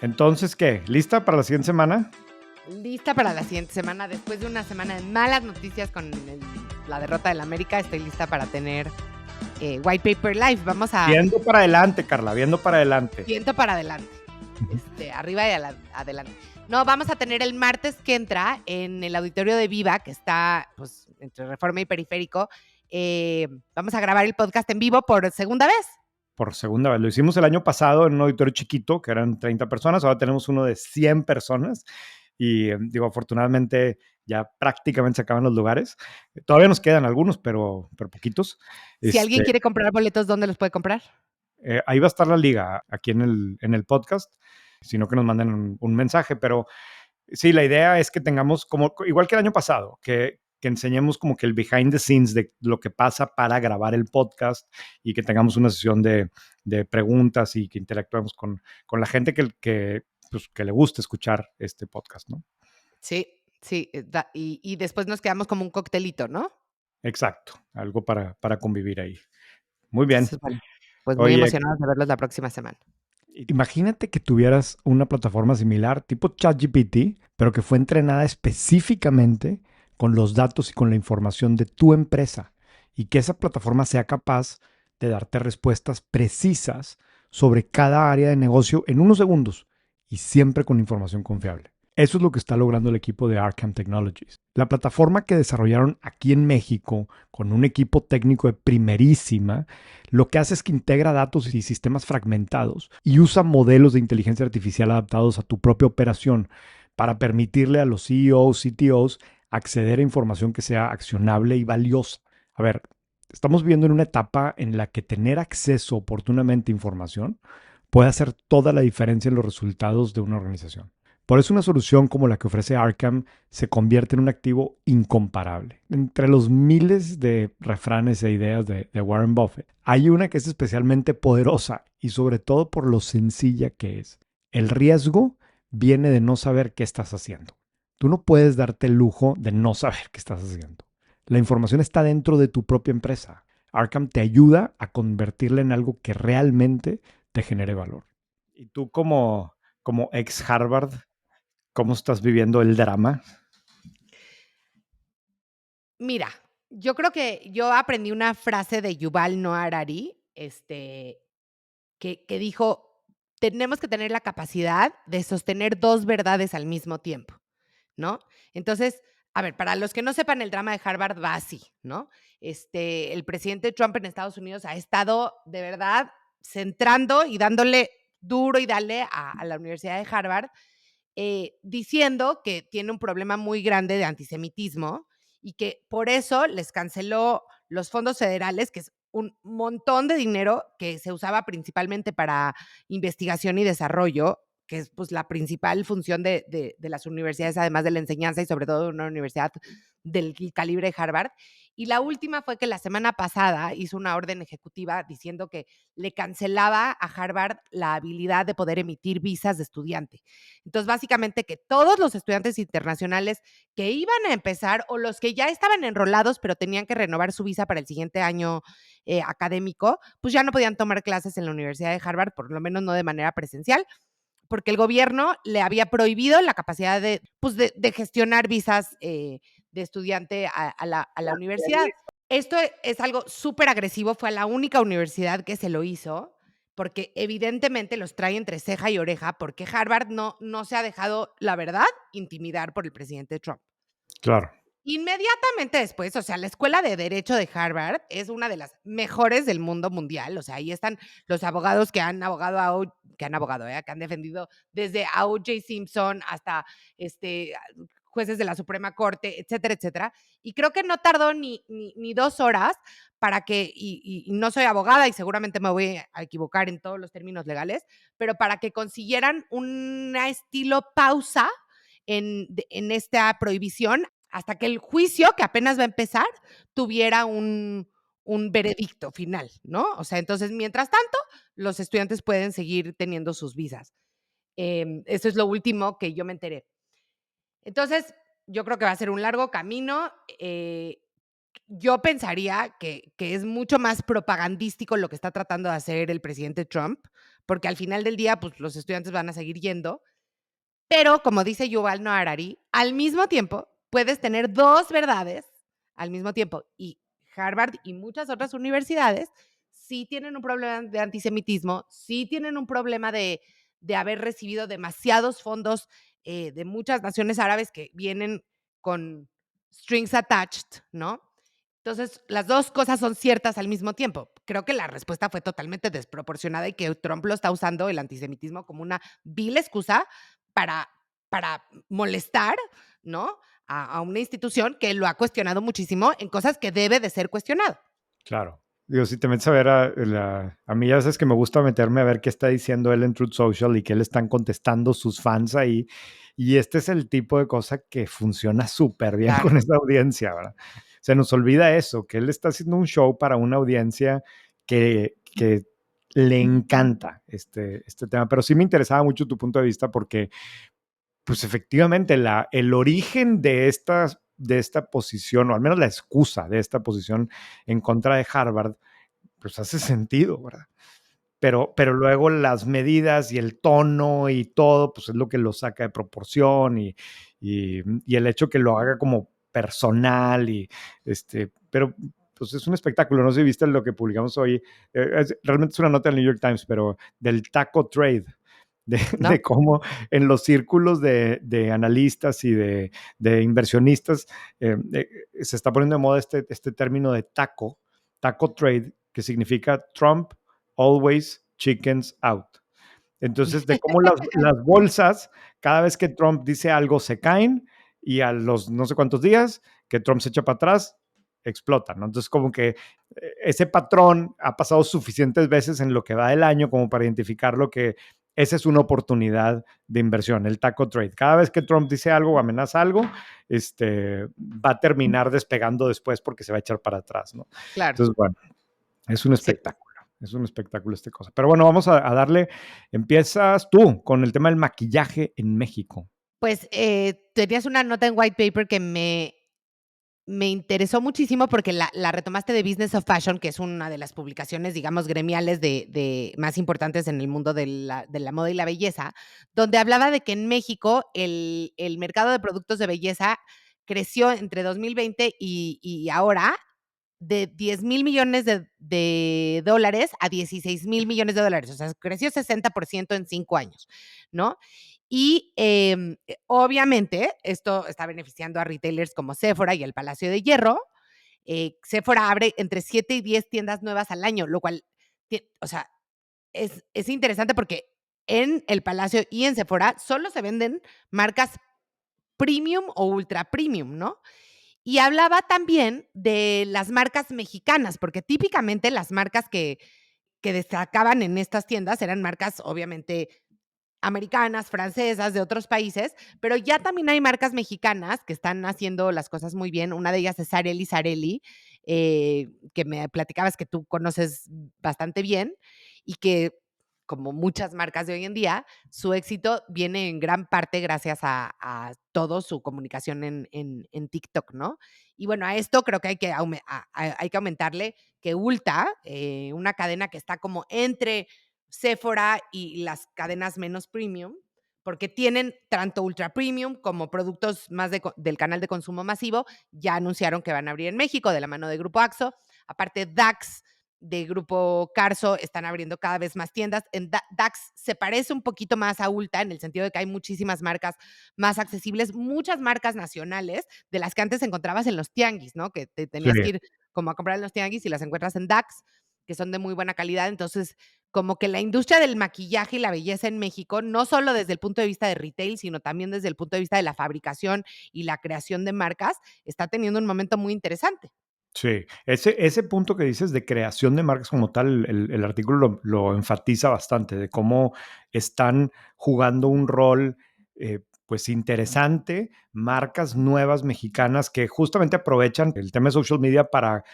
Entonces, ¿qué? ¿Lista para la siguiente semana? Lista para la siguiente semana. Después de una semana de malas noticias con la derrota del América, estoy lista para tener White Paper Live. Vamos a Viendo para adelante, Carla, viendo para adelante. viento para adelante. Arriba y adelante. No, vamos a tener el martes que entra en el auditorio de Viva, que está pues entre Reforma y Periférico. Vamos a grabar el podcast en vivo por segunda vez. Por segunda vez. Lo hicimos el año pasado en un auditorio chiquito, que eran 30 personas. Ahora tenemos uno de 100 personas. Y digo, afortunadamente ya prácticamente se acaban los lugares. Todavía nos quedan algunos, pero poquitos. Si alguien quiere comprar boletos, ¿dónde los puede comprar? Ahí va a estar la liga aquí en el podcast, sino que nos manden un mensaje. Pero sí, la idea es que tengamos, como igual que el año pasado, que enseñemos como que el behind the scenes de lo que pasa para grabar el podcast y que tengamos una sesión de preguntas y que interactuemos con la gente pues, que le gusta escuchar este podcast, ¿no? Sí, sí. Y después nos quedamos como un coctelito, ¿no? Exacto, algo para convivir ahí. Muy bien. Entonces, bueno, pues muy Oye, emocionados de verlos la próxima semana. imagínate que tuvieras una plataforma similar, tipo ChatGPT, pero que fue entrenada específicamente con los datos y con la información de tu empresa y que esa plataforma sea capaz de darte respuestas precisas sobre cada área de negocio en unos segundos y siempre con información confiable. Eso es lo que está logrando el equipo de Arkham Technologies. La plataforma que desarrollaron aquí en México con un equipo técnico de primerísima, lo que hace es que integra datos y sistemas fragmentados y usa modelos de inteligencia artificial adaptados a tu propia operación para permitirle a los CEOs, CTOs acceder a información que sea accionable y valiosa. A ver, estamos viviendo en una etapa en la que tener acceso oportunamente a información puede hacer toda la diferencia en los resultados de una organización. Por eso una solución como la que ofrece Arkham se convierte en un activo incomparable. Entre los miles de refranes e ideas de Warren Buffett, hay una que es especialmente poderosa y sobre todo por lo sencilla que es. El riesgo viene de no saber qué estás haciendo. Tú no puedes darte el lujo de no saber qué estás haciendo. La información está dentro de tu propia empresa. Arkham te ayuda a convertirla en algo que realmente te genere valor. Y tú como ex Harvard, ¿cómo estás viviendo el drama? Mira, yo creo que yo aprendí una frase de Yuval Noah Harari, que dijo: "Tenemos que tener la capacidad de sostener 2 verdades al mismo tiempo", ¿no? Entonces, a ver, para los que no sepan, el drama de Harvard va así, ¿no? El presidente Trump en Estados Unidos ha estado de verdad centrando y dándole duro y dale a la Universidad de Harvard, diciendo que tiene un problema muy grande de antisemitismo y que por eso les canceló los fondos federales, que es un montón de dinero que se usaba principalmente para investigación y desarrollo, que es pues la principal función de las universidades, además de la enseñanza y sobre todo de una universidad del calibre de Harvard. Y la última fue que la semana pasada hizo una orden ejecutiva diciendo que le cancelaba a Harvard la habilidad de poder emitir visas de estudiante. Entonces, básicamente que todos los estudiantes internacionales que iban a empezar o los que ya estaban enrolados, pero tenían que renovar su visa para el siguiente año académico, pues ya no podían tomar clases en la Universidad de Harvard, por lo menos no de manera presencial, porque el gobierno le había prohibido la capacidad pues de gestionar visas de estudiante a la universidad. Esto es algo súper agresivo, fue la única universidad que se lo hizo, porque evidentemente los trae entre ceja y oreja, porque Harvard no se ha dejado, la verdad, intimidar por el presidente Trump. Claro. Inmediatamente después, o sea, la escuela de derecho de Harvard es una de las mejores del mundo mundial. O sea, ahí están los abogados que han abogado que han defendido desde a O.J. Simpson hasta jueces de la Suprema Corte, etcétera, etcétera. Y creo que no tardó ni 2 horas para que, y no soy abogada y seguramente me voy a equivocar en todos los términos legales, pero para que consiguieran un estilo pausa en esta prohibición hasta que el juicio, que apenas va a empezar, tuviera un veredicto final, ¿no? O sea, entonces, mientras tanto, los estudiantes pueden seguir teniendo sus visas. Eso es lo último que yo me enteré. Entonces, yo creo que va a ser un largo camino. yo pensaría que es mucho más propagandístico lo que está tratando de hacer el presidente Trump, porque al final del día, pues los estudiantes van a seguir yendo. Pero, como dice Yuval Noah Harari, al mismo tiempo puedes tener dos verdades al mismo tiempo. Y Harvard y muchas otras universidades sí tienen un problema de antisemitismo, sí tienen un problema de haber recibido demasiados fondos de muchas naciones árabes que vienen con strings attached, ¿no? Entonces, las dos cosas son ciertas al mismo tiempo. Creo que la respuesta fue totalmente desproporcionada y que Trump lo está usando el antisemitismo como una vil excusa para, para molestar, ¿no? A una institución que lo ha cuestionado muchísimo en cosas que debe de ser cuestionado. Claro. Digo, si te metes a ver a mí ya sabes que me gusta meterme a ver qué está diciendo él en Truth Social y qué le están contestando sus fans ahí. Y este es el tipo de cosa que funciona súper bien Claro. con esa audiencia, ¿verdad? Se nos olvida eso, que él está haciendo un show para una audiencia que le encanta este tema. Pero sí me interesaba mucho tu punto de vista porque pues efectivamente el origen de esta posición, o al menos la excusa de esta posición en contra de Harvard, pues hace sentido, ¿verdad? Pero luego las medidas y el tono y todo, pues es lo que lo saca de proporción y el hecho que lo haga como personal pero pues es un espectáculo. No sé si viste lo que publicamos hoy. Realmente es una nota del New York Times, pero del taco trade, ¿No? de cómo en los círculos de analistas y de inversionistas se está poniendo de moda este término de taco trade, que significa Trump always chickens out. Entonces, de cómo las bolsas, cada vez que Trump dice algo, se caen y a los no sé cuántos días que Trump se echa para atrás, explotan, ¿no? Entonces, como que ese patrón ha pasado suficientes veces en lo que va del año como para identificar lo que esa es una oportunidad de inversión, el taco trade. Cada vez que Trump dice algo o amenaza algo, va a terminar despegando después porque se va a echar para atrás, ¿no? Claro. Entonces, bueno, es un Sí. espectáculo. Es un espectáculo esta cosa. Pero bueno, vamos a darle. Empiezas tú con el tema del maquillaje en México. Pues tenías una nota en White Paper que me interesó muchísimo porque la retomaste de Business of Fashion, que es una de las publicaciones, digamos, gremiales de más importantes en el mundo de la moda y la belleza, donde hablaba de que en México el mercado de productos de belleza creció entre 2020 y ahora de 10,000 millones de dólares a 16,000 millones de dólares. O sea, creció 60% en 5 años, ¿no? Y obviamente esto está beneficiando a retailers como Sephora y el Palacio de Hierro. Sephora abre entre 7 y 10 tiendas nuevas al año, lo cual, o sea, es interesante porque en el Palacio y en Sephora solo se venden marcas premium o ultra premium, ¿no? Y hablaba también de las marcas mexicanas, porque típicamente las marcas que destacaban en estas tiendas eran marcas, obviamente, americanas, francesas, de otros países, pero ya también hay marcas mexicanas que están haciendo las cosas muy bien. Una de ellas es Sareli Sareli, que me platicabas que tú conoces bastante bien y que, como muchas marcas de hoy en día, su éxito viene en gran parte gracias a todo su comunicación en TikTok, ¿no? Y bueno, a esto creo que hay que aumentarle que Ulta, una cadena que está como entre Sephora y las cadenas menos premium, porque tienen tanto ultra premium como productos más del canal de consumo masivo, ya anunciaron que van a abrir en México de la mano de Grupo Axo. Aparte, DAX de Grupo Carso están abriendo cada vez más tiendas. DAX se parece un poquito más a Ulta en el sentido de que hay muchísimas marcas más accesibles, muchas marcas nacionales de las que antes encontrabas en los tianguis, ¿no? Que te Sí, tenías que ir como a comprar en los tianguis y las encuentras en DAX, que son de muy buena calidad. Entonces, como que la industria del maquillaje y la belleza en México, no solo desde el punto de vista de retail, sino también desde el punto de vista de la fabricación y la creación de marcas, está teniendo un momento muy interesante. sí. Ese punto que dices de creación de marcas como tal, el artículo lo enfatiza bastante, de cómo están jugando un rol pues interesante, marcas nuevas mexicanas que justamente aprovechan el tema de social media para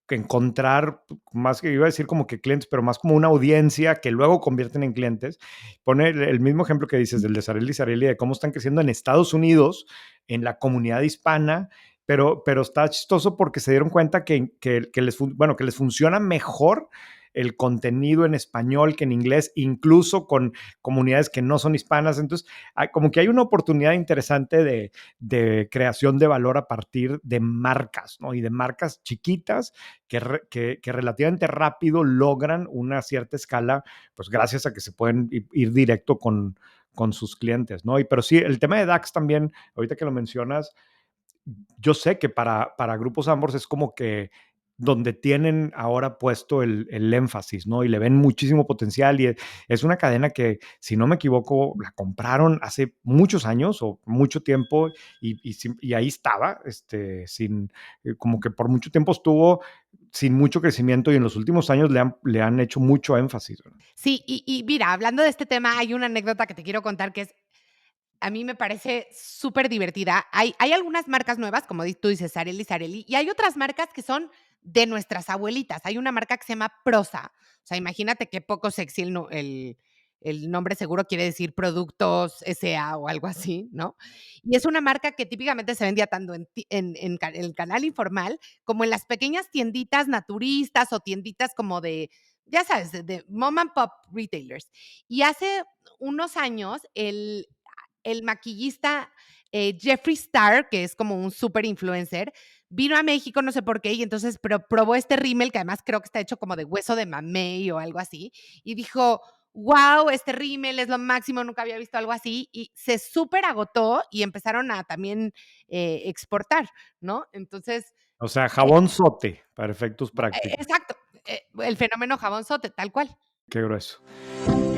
encontrar, más que iba a decir como que clientes, pero más como una audiencia que luego convierten en clientes. Pone el mismo ejemplo que dices del de Sareli Sareli, de cómo están creciendo en Estados Unidos, en la comunidad hispana, pero está chistoso porque se dieron cuenta bueno, que les funciona mejor el contenido en español que en inglés, incluso con comunidades que no son hispanas. Entonces, como que hay una oportunidad interesante de creación de valor a partir de marcas, ¿no? Y de marcas chiquitas que relativamente rápido logran una cierta escala, pues gracias a que se pueden ir directo con sus clientes, ¿no? Pero sí, el tema de DAX también, ahorita que lo mencionas, yo sé que para Grupos Ambos es como que donde tienen ahora puesto el énfasis, ¿no? Y le ven muchísimo potencial y es una cadena que, si no me equivoco, la compraron hace muchos años o mucho tiempo y ahí estaba, como que por mucho tiempo estuvo sin mucho crecimiento y en los últimos años le han hecho mucho énfasis, ¿no? Sí, y mira, hablando de este tema, hay una anécdota que te quiero contar que es a mí me parece súper divertida. Hay algunas marcas nuevas, como tú dices, Sareli, Sareli, y hay otras marcas que son de nuestras abuelitas. Hay una marca que se llama Prosa. O sea, imagínate qué poco sexy el nombre seguro quiere decir Productos S.A. o algo así, ¿no? Y es una marca que típicamente se vendía tanto en el canal informal como en las pequeñas tienditas naturistas o tienditas como de, ya sabes, de mom and pop retailers. Y hace unos años el maquillista Jeffree Star, que es como un super influencer, vino a México, no sé por qué, y entonces probó este rímel, que además creo que está hecho como de hueso de mamey o algo así, y dijo, wow, este rímel es lo máximo, nunca había visto algo así, y se súper agotó y empezaron a también exportar, ¿no? Entonces, O sea, eh, jabón sote para efectos prácticos. exacto, el fenómeno jabonzote, tal cual. Qué grueso.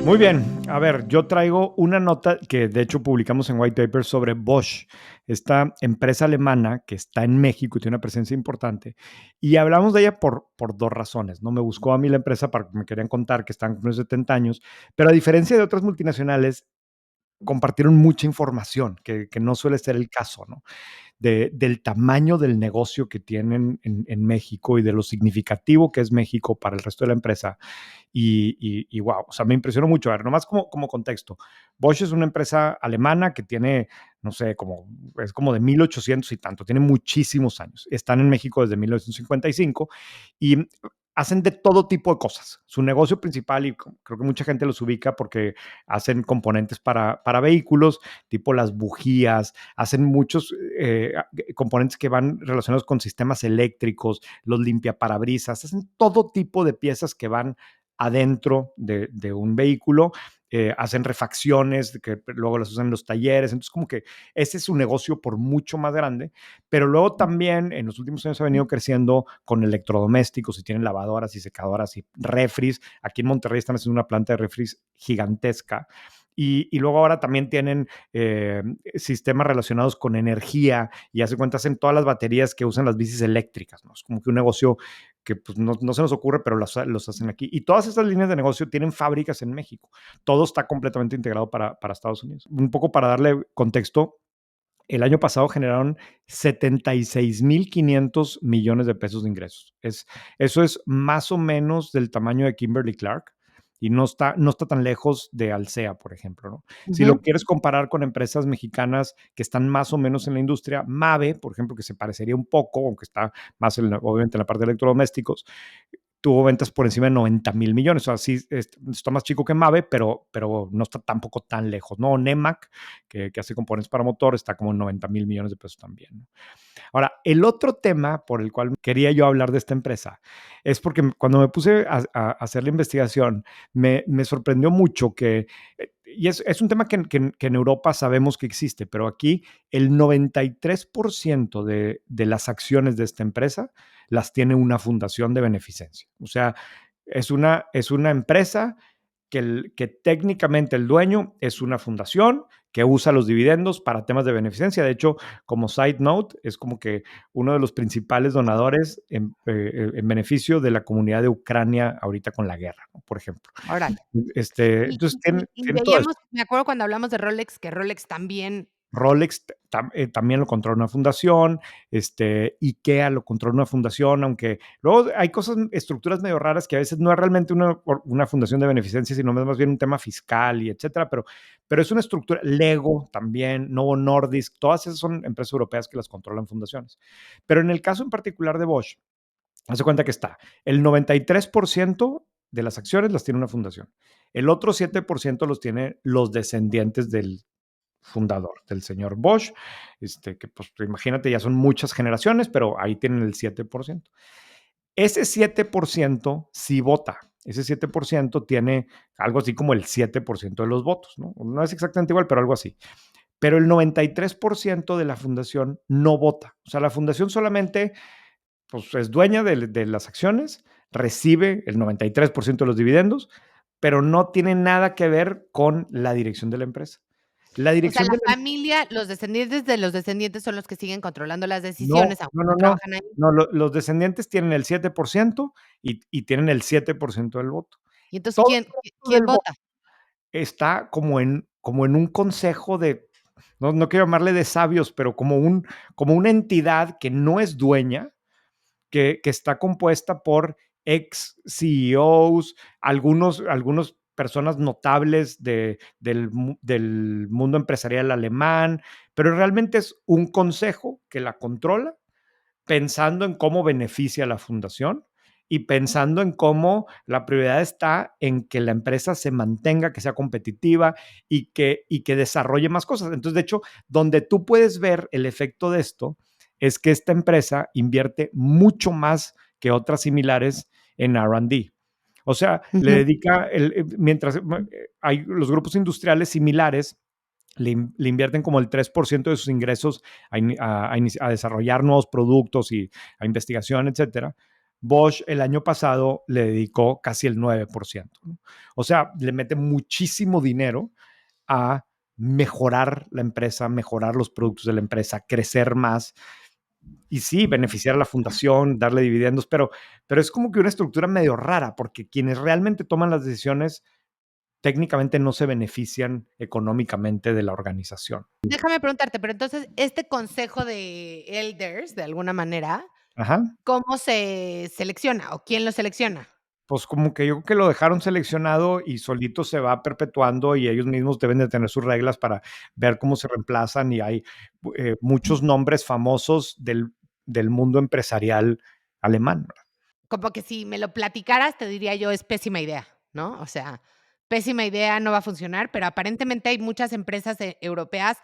Muy bien, a ver, yo traigo una nota que de hecho publicamos en White Paper sobre Bosch, esta empresa alemana que está en México y tiene una presencia importante. Y hablamos de ella por dos razones, ¿no? Me buscó a mí la empresa para que me querían contar que están con unos 70 años, pero a diferencia de otras multinacionales, compartieron mucha información, que no suele ser el caso, ¿no? Del tamaño del negocio que tienen en México y de lo significativo que es México para el resto de la empresa. Y wow, o sea, me impresionó mucho. A ver, nomás como contexto, Bosch es una empresa alemana que tiene, no sé, es como de 1800 y tanto, tiene muchísimos años. Están en México desde 1955 y hacen de todo tipo de cosas. Su negocio principal, y creo que mucha gente los ubica porque hacen componentes para vehículos, tipo las bujías, hacen muchos componentes que van relacionados con sistemas eléctricos, los limpiaparabrisas, hacen todo tipo de piezas que van adentro de un vehículo, hacen refacciones que luego las usan en los talleres, entonces como que ese es su negocio por mucho más grande, pero luego también en los últimos años ha venido creciendo con electrodomésticos y tienen lavadoras y secadoras y refris, aquí en Monterrey están haciendo una planta de refris gigantesca, y luego ahora también tienen sistemas relacionados con energía y hace cuenta hacen todas las baterías que usan las bicis eléctricas, ¿no? Es como que un negocio que pues, no se nos ocurre, pero los hacen aquí. Y todas estas líneas de negocio tienen fábricas en México. Todo está completamente integrado para Estados Unidos. Un poco para darle contexto, el año pasado generaron 76,500 millones de pesos de ingresos. Eso es más o menos del tamaño de Kimberly Clark y no está tan lejos de Alsea, por ejemplo, ¿no? Si lo Ujú. quieres comparar con empresas mexicanas que están más o menos en la industria, Mave, por ejemplo, que se parecería un poco, aunque está más obviamente en la parte de electrodomésticos, tuvo ventas por encima de 90,000 millones. O sea, sí está más chico que Mave, pero no está tampoco tan lejos, ¿no? Nemac, que hace componentes para motor, está como en 90,000 millones de pesos también, ¿no? Ahora, el otro tema por el cual quería yo hablar de esta empresa es porque cuando me puse a hacer la investigación, me sorprendió mucho y es un tema que en Europa sabemos que existe, pero aquí el 93% de las acciones de esta empresa las tiene una fundación de beneficencia. O sea, es una empresa que técnicamente el dueño es una fundación que usa los dividendos para temas de beneficencia. De hecho, como side note, es como que uno de los principales donadores en beneficio de la comunidad de Ucrania ahorita con la guerra, ¿no? Por ejemplo. Órale. Entonces, Y tiene todo eso. veíamos, me acuerdo cuando hablamos de Rolex, que Rolex también Rolex también lo controla una fundación, IKEA lo controla una fundación, aunque luego hay cosas, estructuras medio raras que a veces no es realmente una fundación de beneficencia, sino más bien un tema fiscal y etcétera, pero es una estructura, Lego también, Novo Nordisk, todas esas son empresas europeas que las controlan fundaciones. Pero en el caso en particular de Bosch, hace cuenta que está, el 93% de las acciones las tiene una fundación, el otro 7% los tiene los descendientes del fundador, del señor Bosch, que pues imagínate, ya son muchas generaciones, pero ahí tienen el 7%. Ese 7% sí vota, ese 7% tiene algo así como el 7% de los votos, ¿no? No es exactamente igual, pero algo así. Pero el 93% de la fundación no vota. O sea, la fundación solamente pues, es dueña de las acciones, recibe el 93% de los dividendos, pero no tiene nada que ver con la dirección de la empresa. La O sea, dirección la de la familia, los descendientes de los descendientes son los que siguen controlando las No, decisiones, aunque no, no no, no. trabajan ahí. No, los descendientes tienen el 7% y tienen el 7% del voto. Y entonces, Todo ¿quién el qui resto quién del voto vota? está como en un consejo de, no quiero llamarle de sabios, pero como una entidad que no es dueña, que está compuesta por ex CEOs, algunos personas notables del mundo empresarial alemán, pero realmente es un consejo que la controla pensando en cómo beneficia a la fundación y pensando en cómo la prioridad está en que la empresa se mantenga, que sea competitiva y que desarrolle más cosas. Entonces, de hecho, donde tú puedes ver el efecto de esto es que esta empresa invierte mucho más que otras similares en R&D. O sea, le Ujú. dedica, mientras hay los grupos industriales similares, le invierten como el 3% de sus ingresos a desarrollar nuevos productos y a investigación, etcétera. Bosch el año pasado le dedicó casi el 9%, ¿no? O sea, le mete muchísimo dinero a mejorar la empresa, mejorar los productos de la empresa, crecer más y sí, beneficiar a la fundación, darle dividendos, pero es como que una estructura medio rara, porque quienes realmente toman las decisiones técnicamente no se benefician económicamente de la organización. Déjame preguntarte, pero entonces, este consejo de elders, de alguna manera, Ajá. ¿cómo se selecciona o quién lo selecciona? Pues como que yo creo que lo dejaron seleccionado y solito se va perpetuando y ellos mismos deben de tener sus reglas para ver cómo se reemplazan y hay muchos nombres famosos del mundo empresarial alemán. Como que si me lo platicaras, te diría yo, es pésima idea, ¿no? O sea, pésima idea, no va a funcionar, pero aparentemente hay muchas empresas, europeas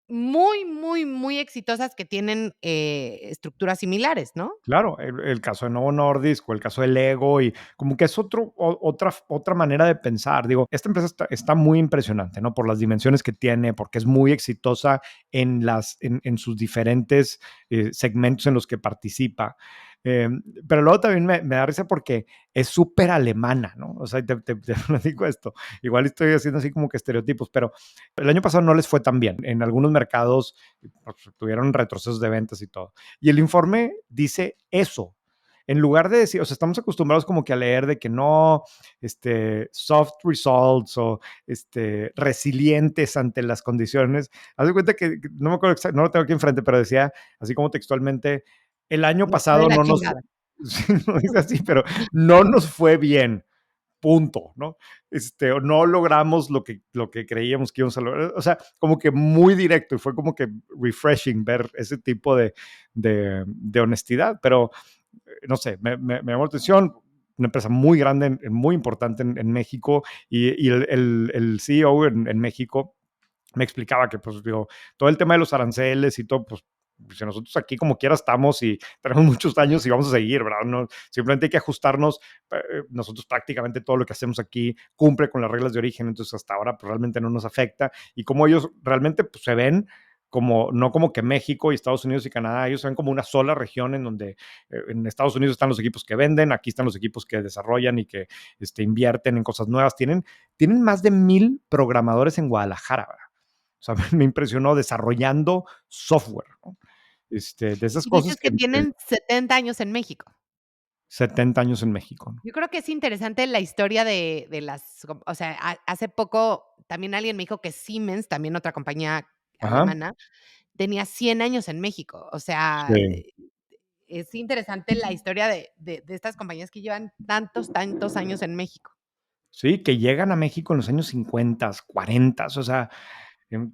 muy, muy, muy exitosas que tienen, estructuras similares, ¿no? Claro, el caso de Novo Nordisk o el caso de Lego y como que es otra manera de pensar. Digo, esta empresa está muy impresionante, ¿no? Por las dimensiones que tiene, porque es muy exitosa en sus diferentes segmentos en los que participa. Eh, pero luego también me da risa porque es súper alemana, ¿no? O sea, te platico esto. Igual estoy haciendo así como que estereotipos, pero el año pasado no les fue tan bien. En algunos mercados pues, tuvieron retrocesos de ventas y todo. Y el informe dice eso. En lugar de decir, o sea, estamos acostumbrados como que a leer de que no, soft results o resilientes ante las condiciones. Haz de cuenta que no me acuerdo, no lo tengo aquí enfrente, pero decía así como textualmente, el año Nos fue de pasado la no nos, chingada. no dice así, pero no nos fue bien, punto, ¿no? No logramos lo que creíamos que íbamos a lograr. O sea, como que muy directo y fue como que refreshing ver ese tipo de honestidad, pero no sé, me llamó la atención. Una empresa muy grande, muy importante en México y el CEO en México me explicaba que, pues, digo, todo el tema de los aranceles y todo, pues, si nosotros aquí como quiera estamos y tenemos muchos años y vamos a seguir, ¿verdad? No, simplemente hay que ajustarnos. Nosotros prácticamente todo lo que hacemos aquí cumple con las reglas de origen, entonces hasta ahora pues, realmente no nos afecta. Y como ellos realmente pues, se ven como, no como que México y Estados Unidos y Canadá, ellos se ven como una sola región en donde en Estados Unidos están los equipos que venden, aquí están los equipos que desarrollan y que invierten en cosas nuevas. Tienen más de 1,000 programadores en Guadalajara, ¿verdad? O sea, me impresionó desarrollando software, ¿no? De esas Y cosas dices que que tienen 70 años en México. 70 años en México, ¿no? Yo creo que es interesante la historia de las o sea, hace poco también alguien me dijo que Siemens, también otra compañía Ajá. alemana, tenía 100 años en México. O sea, Sí. es interesante la historia de estas compañías que llevan tantos, tantos años en México. Sí, que llegan a México en los años 50, 40, o sea,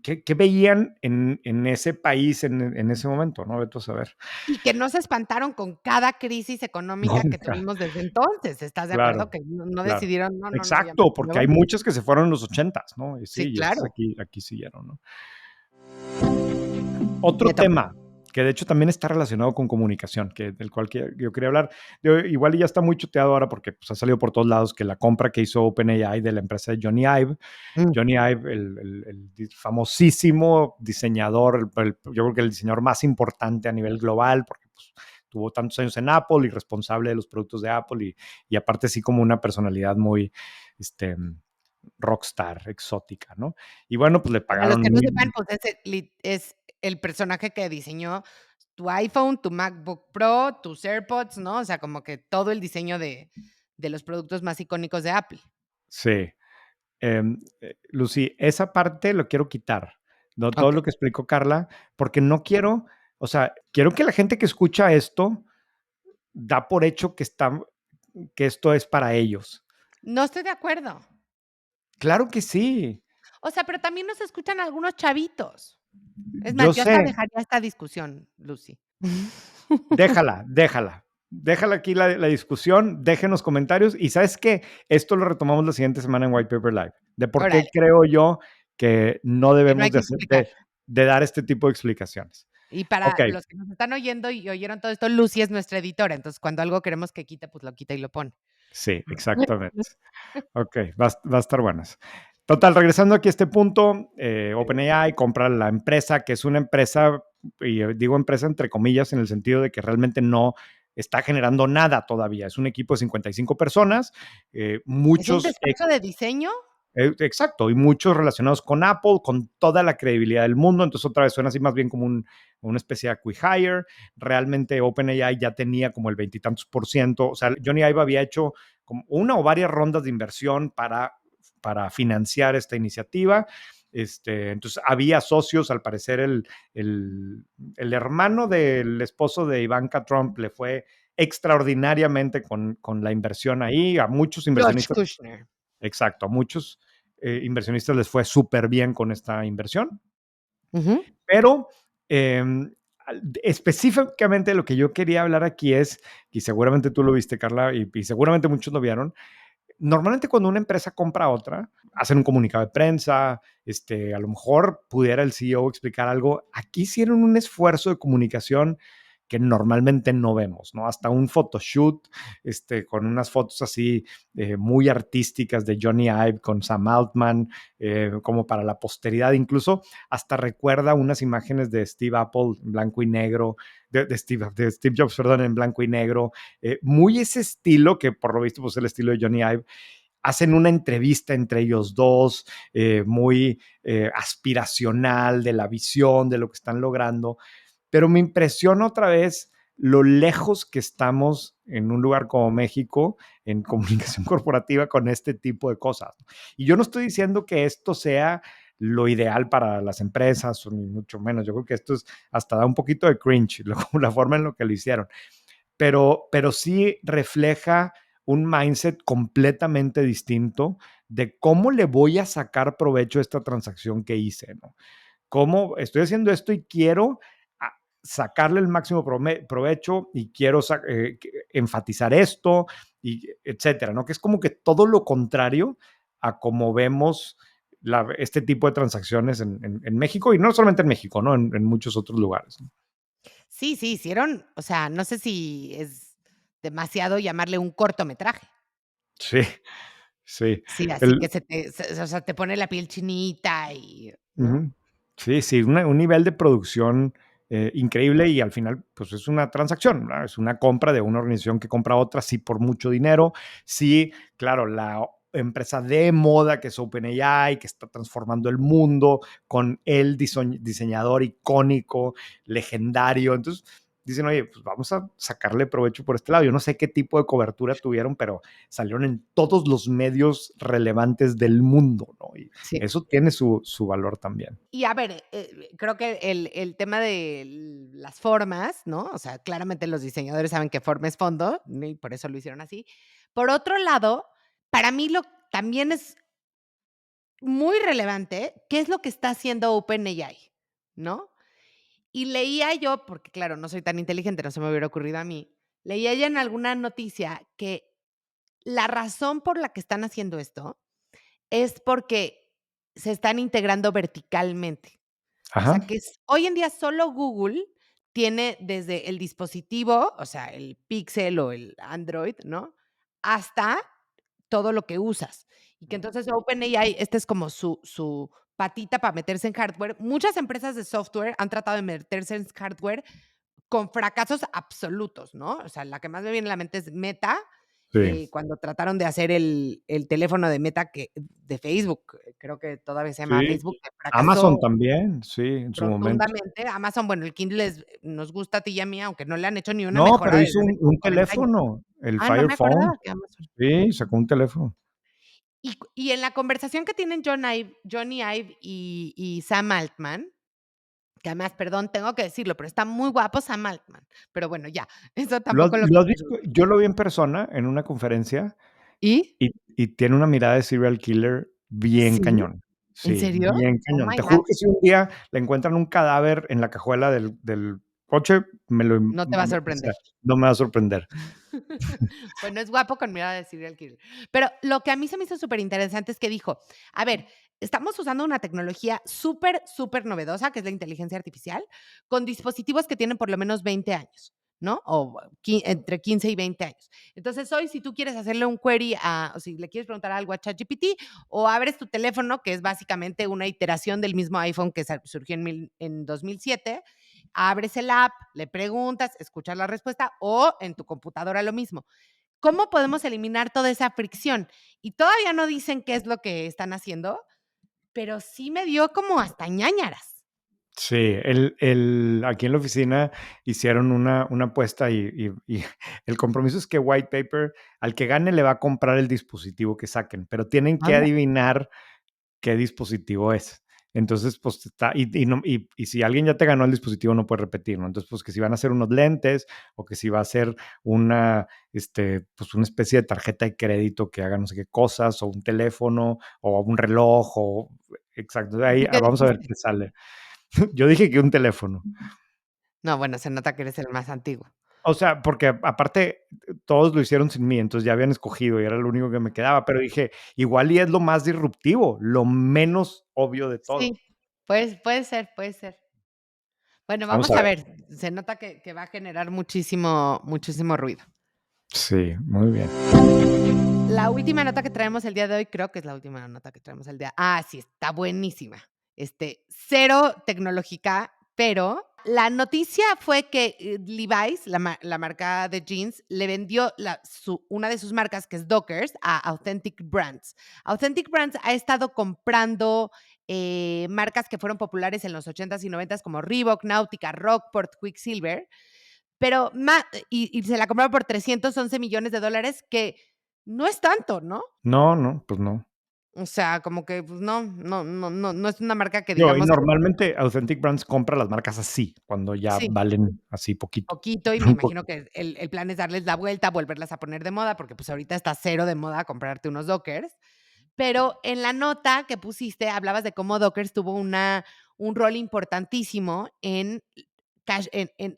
¿qué veían en ese país en ese momento? ¿No? Vete a saber. Y que no se espantaron con cada crisis económica que Nunca. tuvimos desde entonces, ¿estás de acuerdo? Claro, Que no claro. decidieron: "No, no, no, ya Exacto, me porque hay voy". muchas que se fueron en los 80s, ¿no? Y Sí, sí, y estas claro, aquí siguieron, ¿no? Otro me toca. tema, que de hecho también está relacionado con comunicación, del cual yo quería hablar. Igual y ya está muy chuteado ahora porque pues, ha salido por todos lados que la compra que hizo OpenAI de la empresa de Johnny Ive, Mm. Johnny Ive, el famosísimo diseñador, yo creo que el diseñador más importante a nivel global, porque pues, tuvo tantos años en Apple y responsable de los productos de Apple y aparte sí como una personalidad muy este, rockstar, exótica, ¿no? Y bueno, pues le Para los pagaron que no muy, sepan, pues es el personaje que diseñó tu iPhone, tu MacBook Pro, tus AirPods, ¿no? O sea, como que todo el diseño de los productos más icónicos de Apple. sí. Lucy, esa parte lo quiero quitar, no todo lo Okey. que explicó Carla, porque no quiero, o sea, quiero que la gente que escucha esto da por hecho que esto es para ellos. No estoy de acuerdo. Claro que sí, O sea, pero también nos escuchan algunos chavitos. Es yo más, yo hasta sé, dejaría esta discusión, Lucy. déjala aquí la discusión, déjenos comentarios y ¿sabes qué? Esto lo retomamos la siguiente semana en White Paper Live, de por qué Órale, creo yo que no que no debemos hay de, que hacer, explicar. de dar este tipo de explicaciones. Y Ok, para los que nos están oyendo y oyeron todo esto, Lucy es nuestra editora, entonces, cuando algo queremos que quite, pues lo quita y lo pone. sí, exactamente. Ok, va a estar buenas. Total, regresando aquí a este punto, OpenAI compra la empresa, que es una empresa, y digo empresa entre comillas, en el sentido de que realmente no está generando nada todavía. Es un equipo de 55 personas, ¿Es un muchos despacho de diseño? exacto, y muchos relacionados con Apple, con toda la credibilidad del mundo. Entonces, otra vez suena así más bien como una especie de acqui-hire. Realmente OpenAI ya tenía como el veintitantos por ciento. O sea, Johnny Ive había hecho como una o varias rondas de inversión para financiar esta iniciativa. Entonces, había socios, al parecer el hermano del esposo de Ivanka Trump le fue extraordinariamente con la inversión ahí, a muchos George inversionistas. Kushner. Exacto, a muchos inversionistas les fue súper bien con esta inversión, Ujú. pero eh, específicamente lo que yo quería hablar aquí es, y seguramente tú lo viste, Carla, y seguramente muchos lo vieron, normalmente cuando una empresa compra a otra, hacen un comunicado de prensa, a lo mejor pudiera el CEO explicar algo. Aquí hicieron un esfuerzo de comunicación que normalmente no vemos, ¿no? Hasta un photoshoot, con unas fotos así muy artísticas de Johnny Ive con Sam Altman, como para la posteridad, incluso hasta recuerda unas imágenes de Steve Apple en blanco y negro, de Steve Jobs, perdón, en blanco y negro, muy ese estilo que por lo visto pues el estilo de Johnny Ive. Hacen una entrevista entre ellos dos, muy aspiracional de la visión, de lo que están logrando, pero me impresiona otra vez lo lejos que estamos en un lugar como México en comunicación corporativa con este tipo de cosas. Y yo no estoy diciendo que esto sea lo ideal para las empresas, ni mucho menos. Yo creo que esto es hasta da un poquito de cringe, la forma en lo que lo hicieron, pero sí refleja un mindset completamente distinto de cómo le voy a sacar provecho a esta transacción que hice, ¿no? Cómo estoy haciendo esto y quiero sacarle el máximo provecho y quiero enfatizar esto, y etcétera, ¿no? Que es como que todo lo contrario a como vemos este tipo de transacciones en México y no solamente en México, ¿no? En muchos otros lugares. ¿No? Sí, sí, hicieron, o sea, no sé si es demasiado llamarle un cortometraje. Sí, sí. Sí, así que El, o sea, te pone la piel chinita y, ¿no? Ujú. Sí, sí, un nivel de producción increíble y al final, pues es una transacción, ¿verdad? Es una compra de una organización que compra a otra, sí, por mucho dinero. Sí, claro, la empresa de moda que es OpenAI, que está transformando el mundo con el diseñador icónico, legendario. Entonces, dicen, oye, pues vamos a sacarle provecho por este lado. Yo no sé qué tipo de cobertura tuvieron, pero salieron en todos los medios relevantes del mundo, ¿no? Y Sí. eso tiene su valor también. Y a ver, creo que el tema de las formas, ¿no? O sea, claramente los diseñadores saben que forma es fondo, ¿no? Y por eso lo hicieron así. Por otro lado, para mí lo también es muy relevante qué es lo que está haciendo OpenAI, ¿no? Y leía yo, porque claro, no soy tan inteligente, no se me hubiera ocurrido a mí, leía ya en alguna noticia que la razón por la que están haciendo esto es porque se están integrando verticalmente. O sea, Ajá. que hoy en día solo Google tiene desde el dispositivo, o sea, el Pixel o el Android, ¿no? Hasta todo lo que usas. Y que entonces OpenAI, este es como su patita para meterse en hardware. Muchas empresas de software han tratado de meterse en hardware con fracasos absolutos, ¿no? O sea, la que más me viene a la mente es Meta, Sí. cuando trataron de hacer el teléfono de Meta de Facebook, creo que todavía se llama Sí. Facebook, que Amazon fracasó también, sí, en su momento. rotundamente. Amazon, bueno, el Kindle nos gusta a ti y a mí, aunque no le han hecho ni una No, mejora pero desde hizo hace como un 40 años. teléfono, el Ah, no Fire me acordaba Phone. que Amazon. Sí, sacó un teléfono. Y en la conversación que tienen Johnny Ive y Sam Altman, que además, perdón, tengo que decirlo, pero está muy guapo Sam Altman. Pero bueno, ya, eso tampoco lo ¿Lo has considero. visto? Yo lo vi en persona en una conferencia ¿Y? y tiene una mirada de serial killer bien ¿Sí? cañón. ¿En Sí, serio? bien Oh cañón. my Te God, juro que si un día le encuentran un cadáver en la cajuela del coche, me lo no te va a o sea, sorprender. no me va a sorprender. Bueno, es guapo con mirada de serial killer. Pero lo que a mí se me hizo súper interesante es que dijo, a ver, estamos usando una tecnología súper, súper novedosa, que es la inteligencia artificial, con dispositivos que tienen por lo menos 20 años, ¿no? O entre 15 y 20 años. Entonces, hoy, si tú quieres hacerle un query o si le quieres preguntar algo a ChatGPT, o abres tu teléfono, que es básicamente una iteración del mismo iPhone que surgió en 2007, abres el app, le preguntas, escuchas la respuesta o en tu computadora lo mismo. ¿Cómo podemos eliminar toda esa fricción? Y todavía no dicen qué es lo que están haciendo, pero sí me dio como hasta ñáñaras. Sí, aquí en la oficina hicieron una apuesta y el compromiso es que White Paper, al que gane le va a comprar el dispositivo que saquen, pero tienen que Anda. adivinar qué dispositivo es. Entonces, pues está, y si alguien ya te ganó el dispositivo, no puede repetir, ¿no? Entonces, pues que si van a hacer unos lentes o que si va a ser pues una especie de tarjeta de crédito que haga no sé qué cosas, o un teléfono, o un reloj, o exacto. ¿Y Ahí tú qué vamos a ver dijiste? qué sale. Yo dije que un teléfono. No, bueno, se nota que eres el más antiguo. O sea, porque aparte todos lo hicieron sin mí, entonces ya habían escogido y era lo único que me quedaba, pero dije, igual y es lo más disruptivo, lo menos obvio de todo. Sí, pues puede ser, puede ser. Bueno, Vamos vamos a a ver. ver. Se nota que va a generar muchísimo, muchísimo ruido. Sí, muy bien. La última nota que traemos el día de hoy, creo que es la última nota que traemos el día. Ah, sí, está buenísima. Cero tecnológica, pero la noticia fue que Levi's, la marca de jeans, le vendió una de sus marcas, que es Dockers, a Authentic Brands. Authentic Brands ha estado comprando marcas que fueron populares en los 80s y 90s como Reebok, Nautica, Rockport, Quicksilver, pero y se la compraron por $311 millones, que no es tanto, ¿no? No, no, pues no. O sea, como que, pues no es una marca que Yo, y digamos que normalmente Authentic Brands compra las marcas así, cuando ya sí, valen así poquito. poquito, y me imagino que el plan es darles la vuelta, volverlas a poner de moda, porque, pues, ahorita está cero de moda comprarte unos Dockers. Pero en la nota que pusiste, hablabas de cómo Dockers tuvo un rol importantísimo en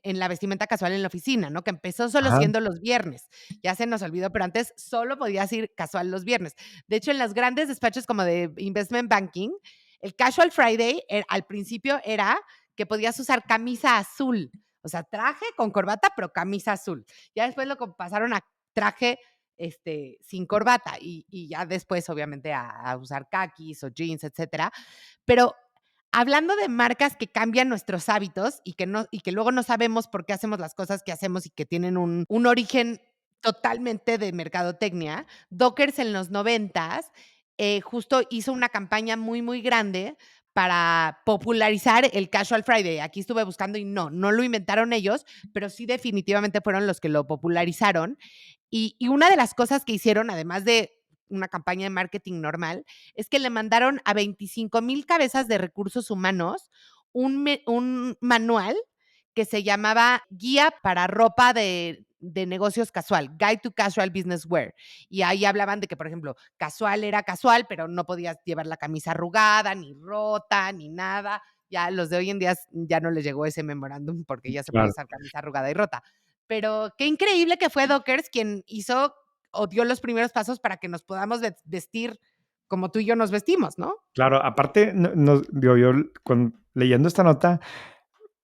la vestimenta casual en la oficina, ¿no? Que empezó solo Ajá. siendo los viernes. Ya se nos olvidó, pero antes solo podías ir casual los viernes. De hecho, en los grandes despachos como de investment banking, el Casual Friday al principio era que podías usar camisa azul, o sea, traje con corbata, pero camisa azul. Ya después pasaron a traje sin corbata y ya después, obviamente, a usar kakis o jeans, etcétera. Pero hablando de marcas que cambian nuestros hábitos y que luego no sabemos por qué hacemos las cosas que hacemos y que tienen un origen totalmente de mercadotecnia, Dockers en los 90s justo hizo una campaña muy, muy grande para popularizar el Casual Friday. Aquí estuve buscando y no lo inventaron ellos, pero sí definitivamente fueron los que lo popularizaron. Y una de las cosas que hicieron, además de una campaña de marketing normal, es que le mandaron a 25,000 cabezas de recursos humanos un manual que se llamaba Guía para ropa de negocios casual, Guide to Casual Business Wear. Y ahí hablaban de que, por ejemplo, casual era casual, pero no podías llevar la camisa arrugada, ni rota, ni nada. Ya los de hoy en día ya no les llegó ese memorándum porque ya se puede Claro. usar camisa arrugada y rota. Pero qué increíble que fue Dockers quien hizo o dio los primeros pasos para que nos podamos vestir como tú y yo nos vestimos, ¿no? Claro, aparte, digo, yo leyendo esta nota,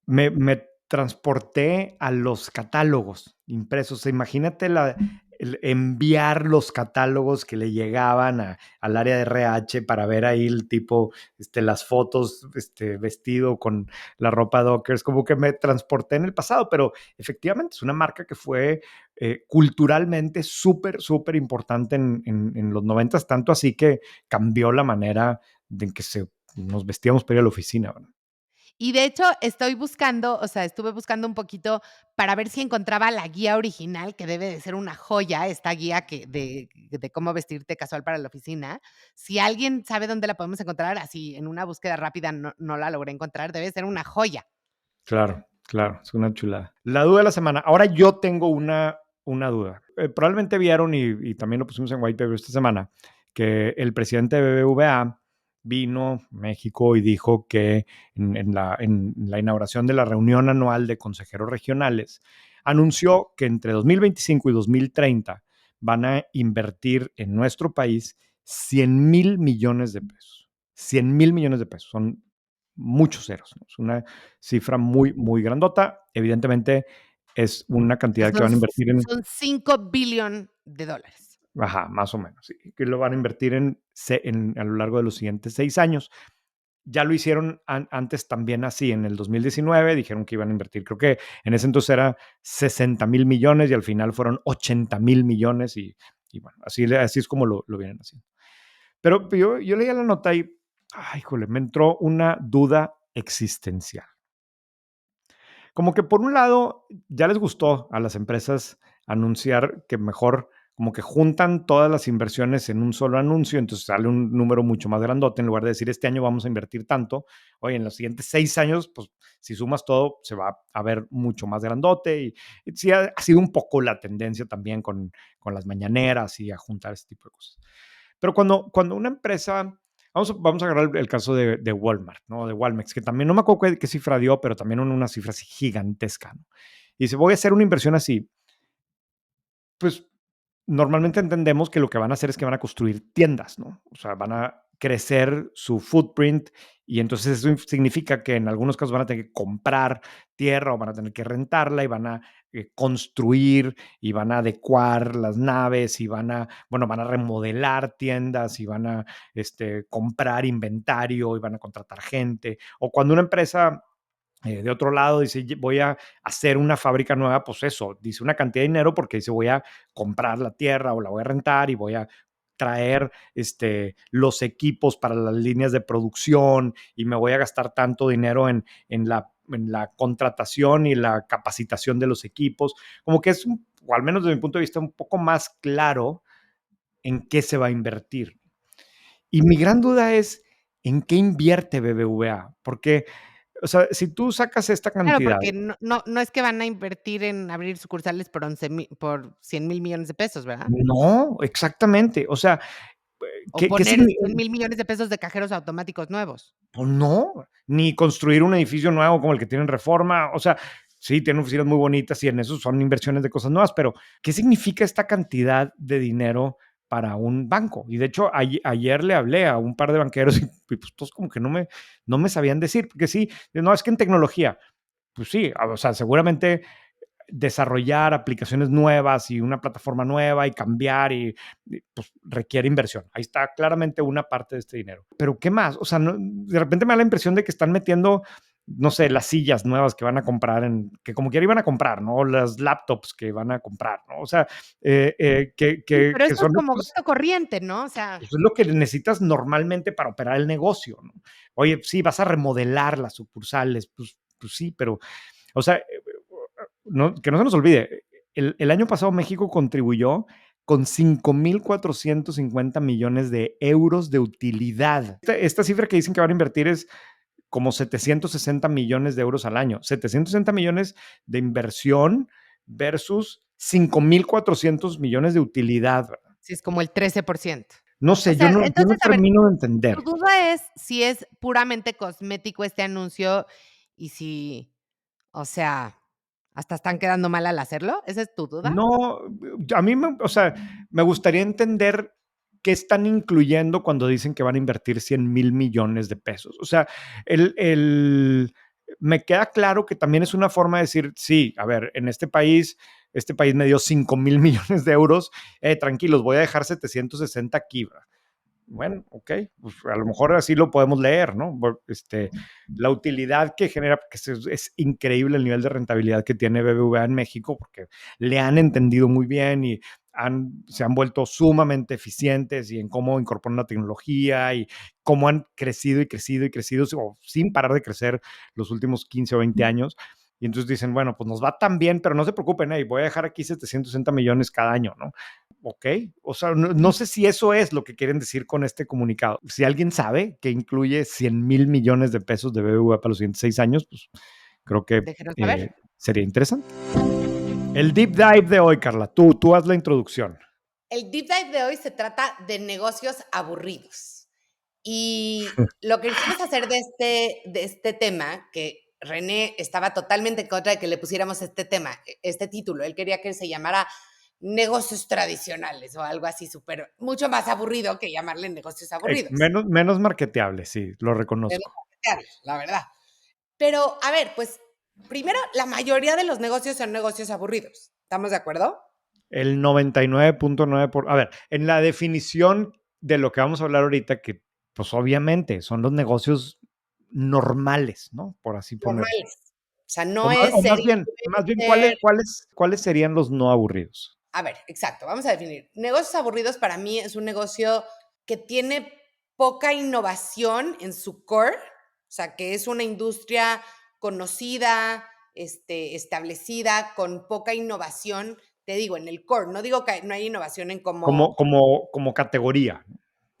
me transporté a los catálogos impresos. Imagínate el enviar los catálogos que le llegaban al área de RH para ver ahí el tipo, las fotos, vestido con la ropa Dockers, como que me transporté en el pasado, pero efectivamente es una marca que fue culturalmente súper, súper importante en los 90, tanto así que cambió la manera en que nos vestíamos para ir a la oficina, ¿verdad? Y de hecho, estoy buscando, o sea, estuve buscando un poquito para ver si encontraba la guía original, que debe de ser una joya, esta guía de cómo vestirte casual para la oficina. Si alguien sabe dónde la podemos encontrar, así en una búsqueda rápida no la logré encontrar, debe ser una joya. Claro, claro, es una chulada. La duda de la semana. Ahora yo tengo una duda. Probablemente vieron, y también lo pusimos en White Paper esta semana, que el presidente de BBVA vino a México y dijo que en la inauguración de la reunión anual de consejeros regionales, anunció que entre 2025 y 2030 van a invertir en nuestro país 100,000 millones de pesos. 100,000 millones de pesos. Son muchos ceros, ¿no? Es una cifra muy, muy grandota. Evidentemente es una cantidad que Son, van a invertir en, son 5 billones de dólares. ajá, más o menos, sí, que lo van a invertir a lo largo de los siguientes 6 años. Ya lo hicieron antes también así, en el 2019 dijeron que iban a invertir, creo que en ese entonces era 60,000 millones y al final fueron 80,000 millones y bueno, así es como lo vienen haciendo. Pero yo leía la nota y, ay, híjole, me entró una duda existencial. Como que por un lado, ya les gustó a las empresas anunciar que mejor como que juntan todas las inversiones en un solo anuncio, entonces sale un número mucho más grandote, en lugar de decir este año vamos a invertir tanto, oye, en los siguientes 6 años, pues si sumas todo, se va a ver mucho más grandote y sí ha sido un poco la tendencia también con las mañaneras y a juntar ese tipo de cosas. Pero cuando una empresa, vamos a agarrar el caso de Walmart, ¿no? De Walmex, que también no me acuerdo qué cifra dio, pero también una cifra así gigantesca, ¿no? Y dice, voy a hacer una inversión así, pues normalmente entendemos que lo que van a hacer es que van a construir tiendas, ¿no? O sea, van a crecer su footprint y entonces eso significa que en algunos casos van a tener que comprar tierra o van a tener que rentarla y van a construir y van a adecuar las naves y van a remodelar tiendas y van a comprar inventario y van a contratar gente. O cuando una empresa de otro lado dice, voy a hacer una fábrica nueva, pues eso, dice una cantidad de dinero porque dice, voy a comprar la tierra o la voy a rentar y voy a traer los equipos para las líneas de producción y me voy a gastar tanto dinero en la contratación y la capacitación de los equipos. Como que es, o al menos desde mi punto de vista, un poco más claro en qué se va a invertir. Y mi gran duda es, ¿en qué invierte BBVA? Porque, o sea, si tú sacas esta Claro, cantidad. porque no es que van a invertir en abrir sucursales por 11,000 por 100,000 millones de pesos, ¿verdad? No, exactamente. O sea, O ¿qué poner significa? 100,000 millones de pesos de cajeros automáticos nuevos. Pues no, ni construir un edificio nuevo como el que tienen Reforma. O sea, sí, tienen oficinas muy bonitas y en eso son inversiones de cosas nuevas, pero ¿qué significa esta cantidad de dinero para un banco? Y de hecho, ayer le hablé a un par de banqueros y pues todos como que no me sabían decir, porque sí, no, es que en tecnología, pues sí, o sea, seguramente desarrollar aplicaciones nuevas y una plataforma nueva y cambiar pues requiere inversión. Ahí está claramente una parte de este dinero. Pero ¿qué más? O sea, de repente me da la impresión de que están metiendo no sé, las sillas nuevas que van a comprar, que como quiera iban a comprar, ¿no? O las laptops que van a comprar, ¿no? O sea, Sí, pero que eso es son como estos, gasto corriente, ¿no? O sea, eso es lo que necesitas normalmente para operar el negocio, ¿no? Oye, sí, vas a remodelar las sucursales, pues sí, pero, o sea, que no se nos olvide, el año pasado México contribuyó con 5.450 millones de euros de utilidad. Esta cifra que dicen que van a invertir es como 760 millones de euros al año. 760 millones de inversión versus 5.400 millones de utilidad. sí es como el 13%. No O sé, sea, yo no entonces, a ver, termino de tu entender. duda es si es puramente cosmético este anuncio y si, o sea, hasta están quedando mal al hacerlo, ¿esa es tu duda? No, a mí, o sea, me gustaría entender qué están incluyendo cuando dicen que van a invertir 100.000 millones de pesos. O sea, me queda claro que también es una forma de decir, sí, a ver, en este país me dio 5.000 millones de euros, tranquilos, voy a dejar 760 aquí. Bueno, ok, pues a lo mejor así lo podemos leer, ¿no? La utilidad que genera, porque es increíble el nivel de rentabilidad que tiene BBVA en México, porque le han entendido muy bien y se han vuelto sumamente eficientes y en cómo incorporan la tecnología y cómo han crecido y crecido y crecido sin parar de crecer los últimos 15 o 20 años. Y entonces dicen, bueno, pues nos va tan bien, pero no se preocupen, voy a dejar aquí 760 millones cada año, ¿no? Ok, o sea, no sé si eso es lo que quieren decir con este comunicado. Si alguien sabe que incluye 100.000 millones de pesos de BBVA para los siguientes 6 años, pues creo que Déjenos saber. sería interesante. El deep dive de hoy, Carla, tú haz la introducción. El deep dive de hoy se trata de negocios aburridos. Y lo que quisimos hacer de este tema, que René estaba totalmente en contra de que le pusiéramos este tema, este título. Él quería que se llamara negocios tradicionales o algo así súper, mucho más aburrido que llamarle negocios aburridos. Menos marketeable, sí, lo reconozco. La verdad. Pero, a ver, pues, primero, la mayoría de los negocios son negocios aburridos. ¿Estamos de acuerdo? El 99.9 a ver, en la definición de lo que vamos a hablar ahorita, que pues obviamente son los negocios normales, ¿no? Por así ponerlo. Normales. O sea, no es O ser más bien, influencer. ¿cuáles serían los no aburridos? A ver, exacto, vamos a definir. Negocios aburridos para mí es un negocio que tiene poca innovación en su core, o sea, que es una industria conocida, establecida, con poca innovación, te digo, en el core. No digo que no hay innovación en Como categoría.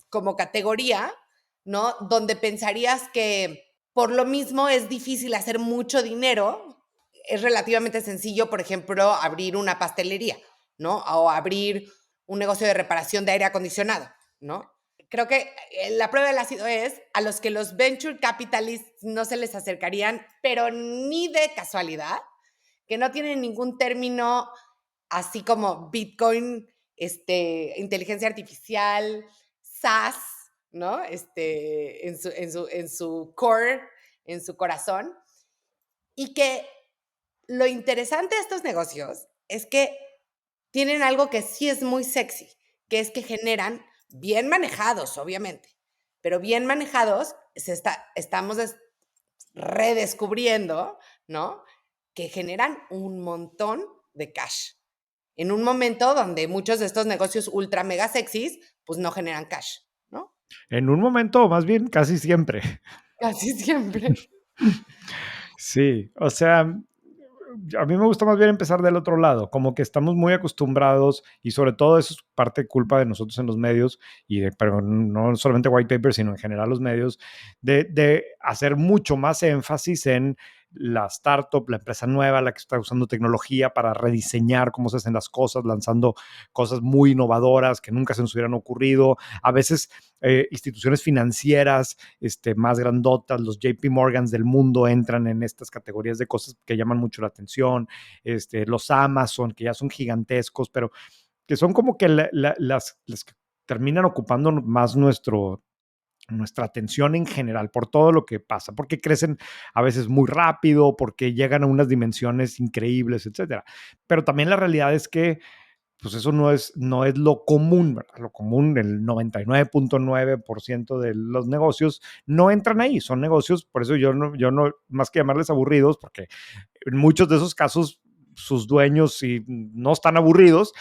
como categoría, ¿no? Donde pensarías que por lo mismo es difícil hacer mucho dinero, es relativamente sencillo, por ejemplo, abrir una pastelería, ¿no? O abrir un negocio de reparación de aire acondicionado, ¿no? Creo que la prueba del ácido es a los que los venture capitalists no se les acercarían, pero ni de casualidad, que no tienen ningún término así como Bitcoin, inteligencia artificial, SaaS, ¿no? En su core, en su corazón. Y que lo interesante de estos negocios es que tienen algo que sí es muy sexy, que es que generan, bien manejados, obviamente, pero bien manejados, estamos redescubriendo, ¿no? Que generan un montón de cash. En un momento donde muchos de estos negocios ultra mega sexys, pues no generan cash, ¿no? En un momento, más bien, casi siempre. Casi siempre. Sí, o sea, a mí me gusta más bien empezar del otro lado, como que estamos muy acostumbrados y sobre todo eso es parte culpa de nosotros en los medios pero no solamente White Paper, sino en general los medios, de hacer mucho más énfasis en la startup, la empresa nueva, la que está usando tecnología para rediseñar cómo se hacen las cosas, lanzando cosas muy innovadoras que nunca se nos hubieran ocurrido. A veces instituciones financieras más grandotas, los JP Morgans del mundo entran en estas categorías de cosas que llaman mucho la atención, los Amazon, que ya son gigantescos, pero que son como que las que terminan ocupando más nuestra atención en general por todo lo que pasa, porque crecen a veces muy rápido, porque llegan a unas dimensiones increíbles, etcétera. Pero también la realidad es que pues eso no es lo común, ¿verdad? Lo común, el 99.9% de los negocios no entran ahí, son negocios, por eso yo no, más que llamarles aburridos, porque en muchos de esos casos sus dueños sí no están aburridos,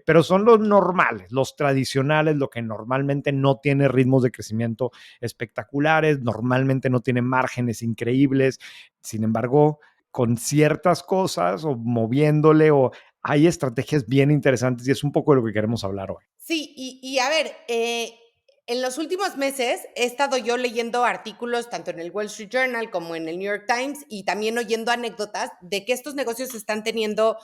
pero son los normales, los tradicionales, lo que normalmente no tiene ritmos de crecimiento espectaculares, normalmente no tiene márgenes increíbles, sin embargo, con ciertas cosas o moviéndole o hay estrategias bien interesantes y es un poco de lo que queremos hablar hoy. Sí, y a ver, en los últimos meses he estado yo leyendo artículos tanto en el Wall Street Journal como en el New York Times y también oyendo anécdotas de que estos negocios están teniendo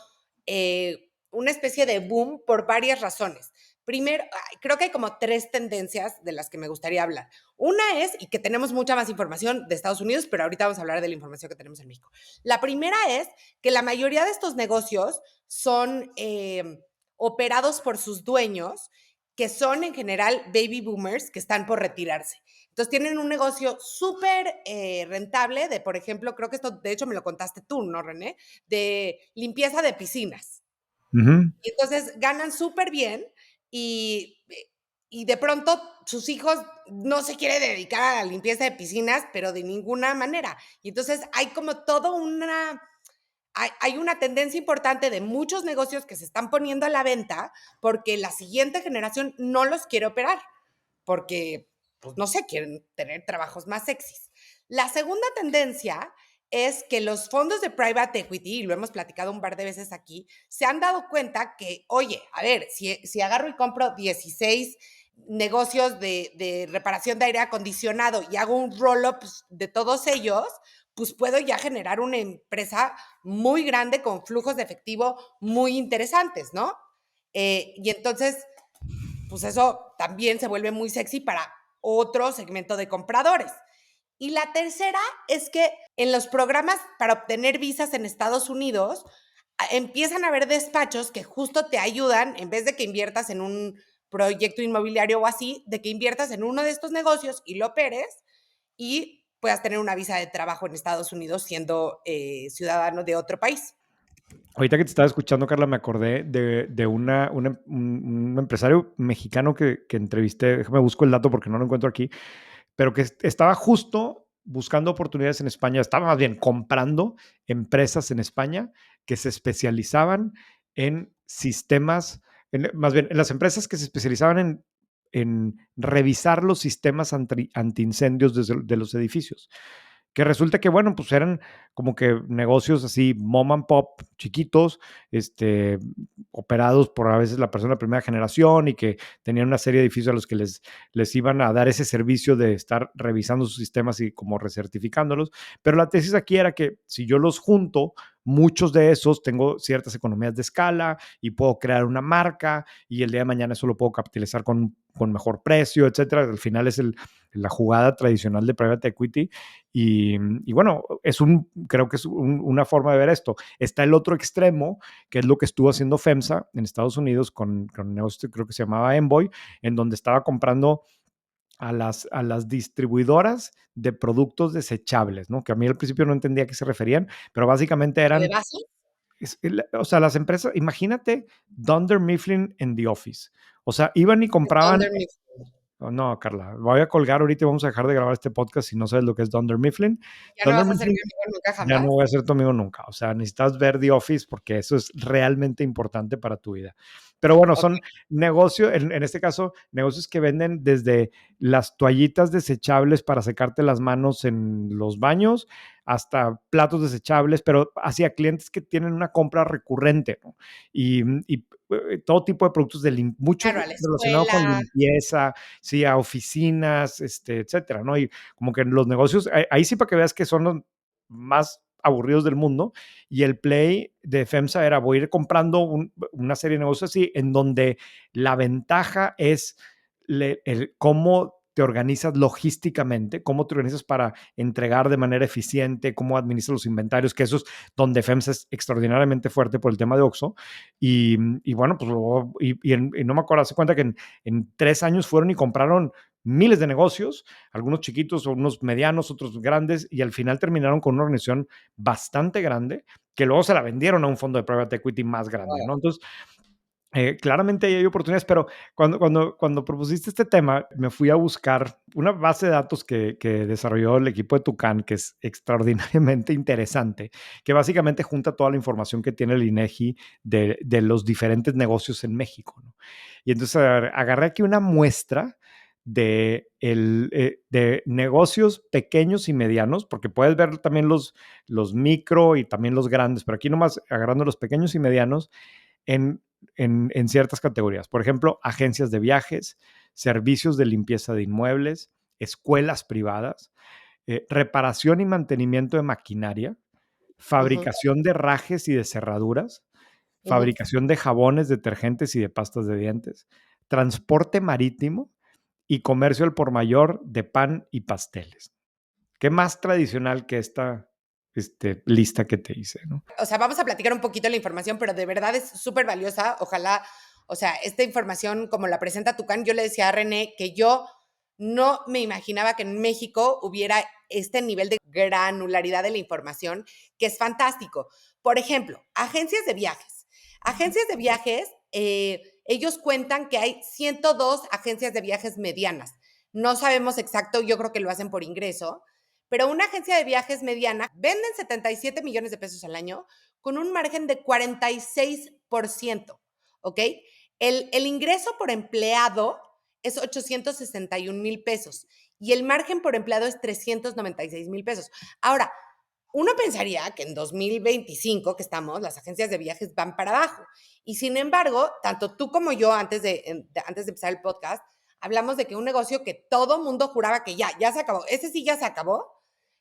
una especie de boom por varias razones. Primero, creo que hay como tres tendencias de las que me gustaría hablar. Una es, y que tenemos mucha más información de Estados Unidos, pero ahorita vamos a hablar de la información que tenemos en México. La primera es que la mayoría de estos negocios son operados por sus dueños, que son en general baby boomers que están por retirarse. Entonces tienen un negocio súper rentable de, por ejemplo, creo que esto de hecho me lo contaste tú, ¿no, René? De limpieza de piscinas. Ujú. Y entonces ganan súper bien y, y de pronto sus hijos no se quieren dedicar a la limpieza de piscinas, pero de ninguna manera. Y entonces hay como todo hay una tendencia importante de muchos negocios que se están poniendo a la venta porque la siguiente generación no los quiere operar, porque, pues no sé, quieren tener trabajos más sexys. La segunda tendencia es que los fondos de private equity, y lo hemos platicado un par de veces aquí, se han dado cuenta que, oye, a ver, si agarro y compro 16 negocios de reparación de aire acondicionado y hago un roll-up de todos ellos, pues puedo ya generar una empresa muy grande con flujos de efectivo muy interesantes, ¿no? Y entonces, pues eso también se vuelve muy sexy para otro segmento de compradores. Y la tercera es que en los programas para obtener visas en Estados Unidos empiezan a haber despachos que justo te ayudan, en vez de que inviertas en un proyecto inmobiliario o así, de que inviertas en uno de estos negocios y lo operes y puedas tener una visa de trabajo en Estados Unidos siendo ciudadano de otro país. Ahorita que te estaba escuchando, Carla, me acordé de un empresario mexicano que entrevisté. Déjame busco el dato porque no lo encuentro aquí, pero que estaba justo buscando oportunidades en España, estaba más bien comprando empresas en España que se especializaban en sistemas, más bien en las empresas que se especializaban en revisar los sistemas antiincendios de los edificios. Que resulta que, bueno, pues eran como que negocios así, mom and pop, chiquitos, este, operados por a veces la persona de primera generación y que tenían una serie de edificios a los que les iban a dar ese servicio de estar revisando sus sistemas y como recertificándolos. Pero la tesis aquí era que si yo los junto, muchos de esos tengo ciertas economías de escala y puedo crear una marca y el día de mañana eso lo puedo capitalizar con mejor precio, etcétera. Al final es la jugada tradicional de private equity y bueno, creo que es una forma de ver esto. Está el otro extremo, que es lo que estuvo haciendo FEMSA en Estados Unidos con un negocio, creo que se llamaba Envoy, en donde estaba comprando a las distribuidoras de productos desechables, ¿no? Que a mí al principio no entendía a qué se referían, pero básicamente ¿Como de eran, base? o sea, las empresas, imagínate Dunder Mifflin en The Office. O sea, iban y compraban. Thunder Mix. Oh, no, Carla, voy a colgar ahorita y vamos a dejar de grabar este podcast si no sabes lo que es Dunder Mifflin. Ya no Dunder vas a ser mi Mifflin amigo nunca ya no jamás. voy a ser tu amigo nunca. O sea, necesitas ver The Office porque eso es realmente importante para tu vida. Pero bueno, Ok. son negocios, en este caso, negocios que venden desde las toallitas desechables para secarte las manos en los baños hasta platos desechables, pero hacia clientes que tienen una compra recurrente, ¿no? Y todo tipo de productos mucho Claro, a la relacionado escuela. con limpieza, sí, a oficinas, etcétera, ¿no? Y como que los negocios, ahí sí para que veas que son los más aburridos del mundo. Y el play de FEMSA era, voy a ir comprando una serie de negocios así, en donde la ventaja es cómo te organizas logísticamente, cómo te organizas para entregar de manera eficiente, cómo administras los inventarios, que eso es donde FEMSA es extraordinariamente fuerte por el tema de OXXO. Y bueno, pues y no me acuerdo, hace cuenta que en 3 años fueron y compraron miles de negocios, algunos chiquitos, unos medianos, otros grandes, y al final terminaron con una organización bastante grande, que luego se la vendieron a un fondo de private equity más grande, Wow. ¿no? Entonces, Claramente ahí hay oportunidades, pero cuando propusiste este tema, me fui a buscar una base de datos que desarrolló el equipo de Tucán, que es extraordinariamente interesante, que básicamente junta toda la información que tiene el INEGI de los diferentes negocios en México, ¿no? Y entonces agarré aquí una muestra de negocios pequeños y medianos, porque puedes ver también los micro y también los grandes, pero aquí nomás agarrando los pequeños y medianos en, en ciertas categorías. Por ejemplo, agencias de viajes, servicios de limpieza de inmuebles, escuelas privadas, reparación y mantenimiento de maquinaria, Ujú, fabricación de herrajes y de cerraduras, ujú. fabricación de jabones, detergentes y de pastas de dientes, transporte marítimo y comercio al por mayor de pan y pasteles. ¿Qué más tradicional que esta lista que te hice, no? O sea, vamos a platicar un poquito la información, pero de verdad es súper valiosa. Ojalá, o sea, esta información como la presenta Tucán, yo le decía a René que yo no me imaginaba que en México hubiera este nivel de granularidad de la información, que es fantástico. Por ejemplo, agencias de viajes. Agencias de viajes, ellos cuentan que hay 102 agencias de viajes medianas. No sabemos exacto, yo creo que lo hacen por ingreso, pero una agencia de viajes mediana venden 77 millones de pesos al año con un margen de 46%, ¿ok? El ingreso por empleado es 861,000 pesos y el margen por empleado es 396,000 pesos. Ahora, uno pensaría que en 2025 que estamos, las agencias de viajes van para abajo. Y sin embargo, tanto tú como yo, antes de empezar el podcast, hablamos de que un negocio que todo mundo juraba que ya se acabó. Ese sí ya se acabó.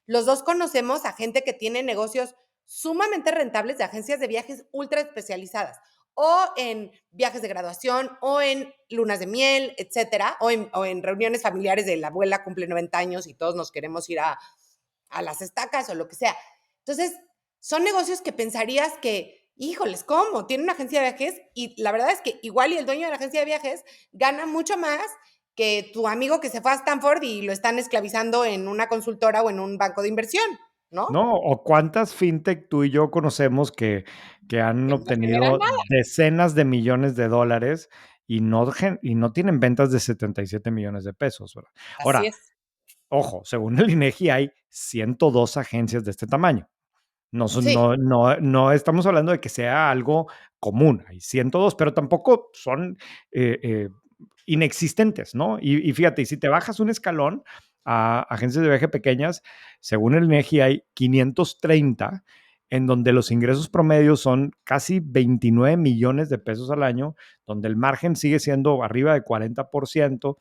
Los dos conocemos a gente que tiene negocios sumamente rentables de agencias de viajes ultra especializadas, o en viajes de graduación, o en lunas de miel, etcétera, o en reuniones familiares de la abuela cumple 90 años y todos nos queremos ir a las estacas o lo que sea. Entonces, son negocios que pensarías que, híjoles, ¿cómo? Tiene una agencia de viajes y la verdad es que igual y el dueño de la agencia de viajes gana mucho más que tu amigo que se fue a Stanford y lo están esclavizando en una consultora o en un banco de inversión, ¿no? No, o cuántas fintech tú y yo conocemos que han Que no generan obtenido nada. decenas de millones de dólares y no tienen ventas de 77 millones de pesos, ¿verdad? Así Ahora, es. ojo, según el INEGI hay 102 agencias de este tamaño. Sí, No estamos hablando de que sea algo común, hay 102, pero tampoco son eh, eh, inexistentes, ¿no? Y fíjate, y si te bajas un escalón a agencias de viaje pequeñas, según el INEGI hay 530, en donde los ingresos promedios son casi 29 millones de pesos al año, donde el margen sigue siendo arriba de 40%,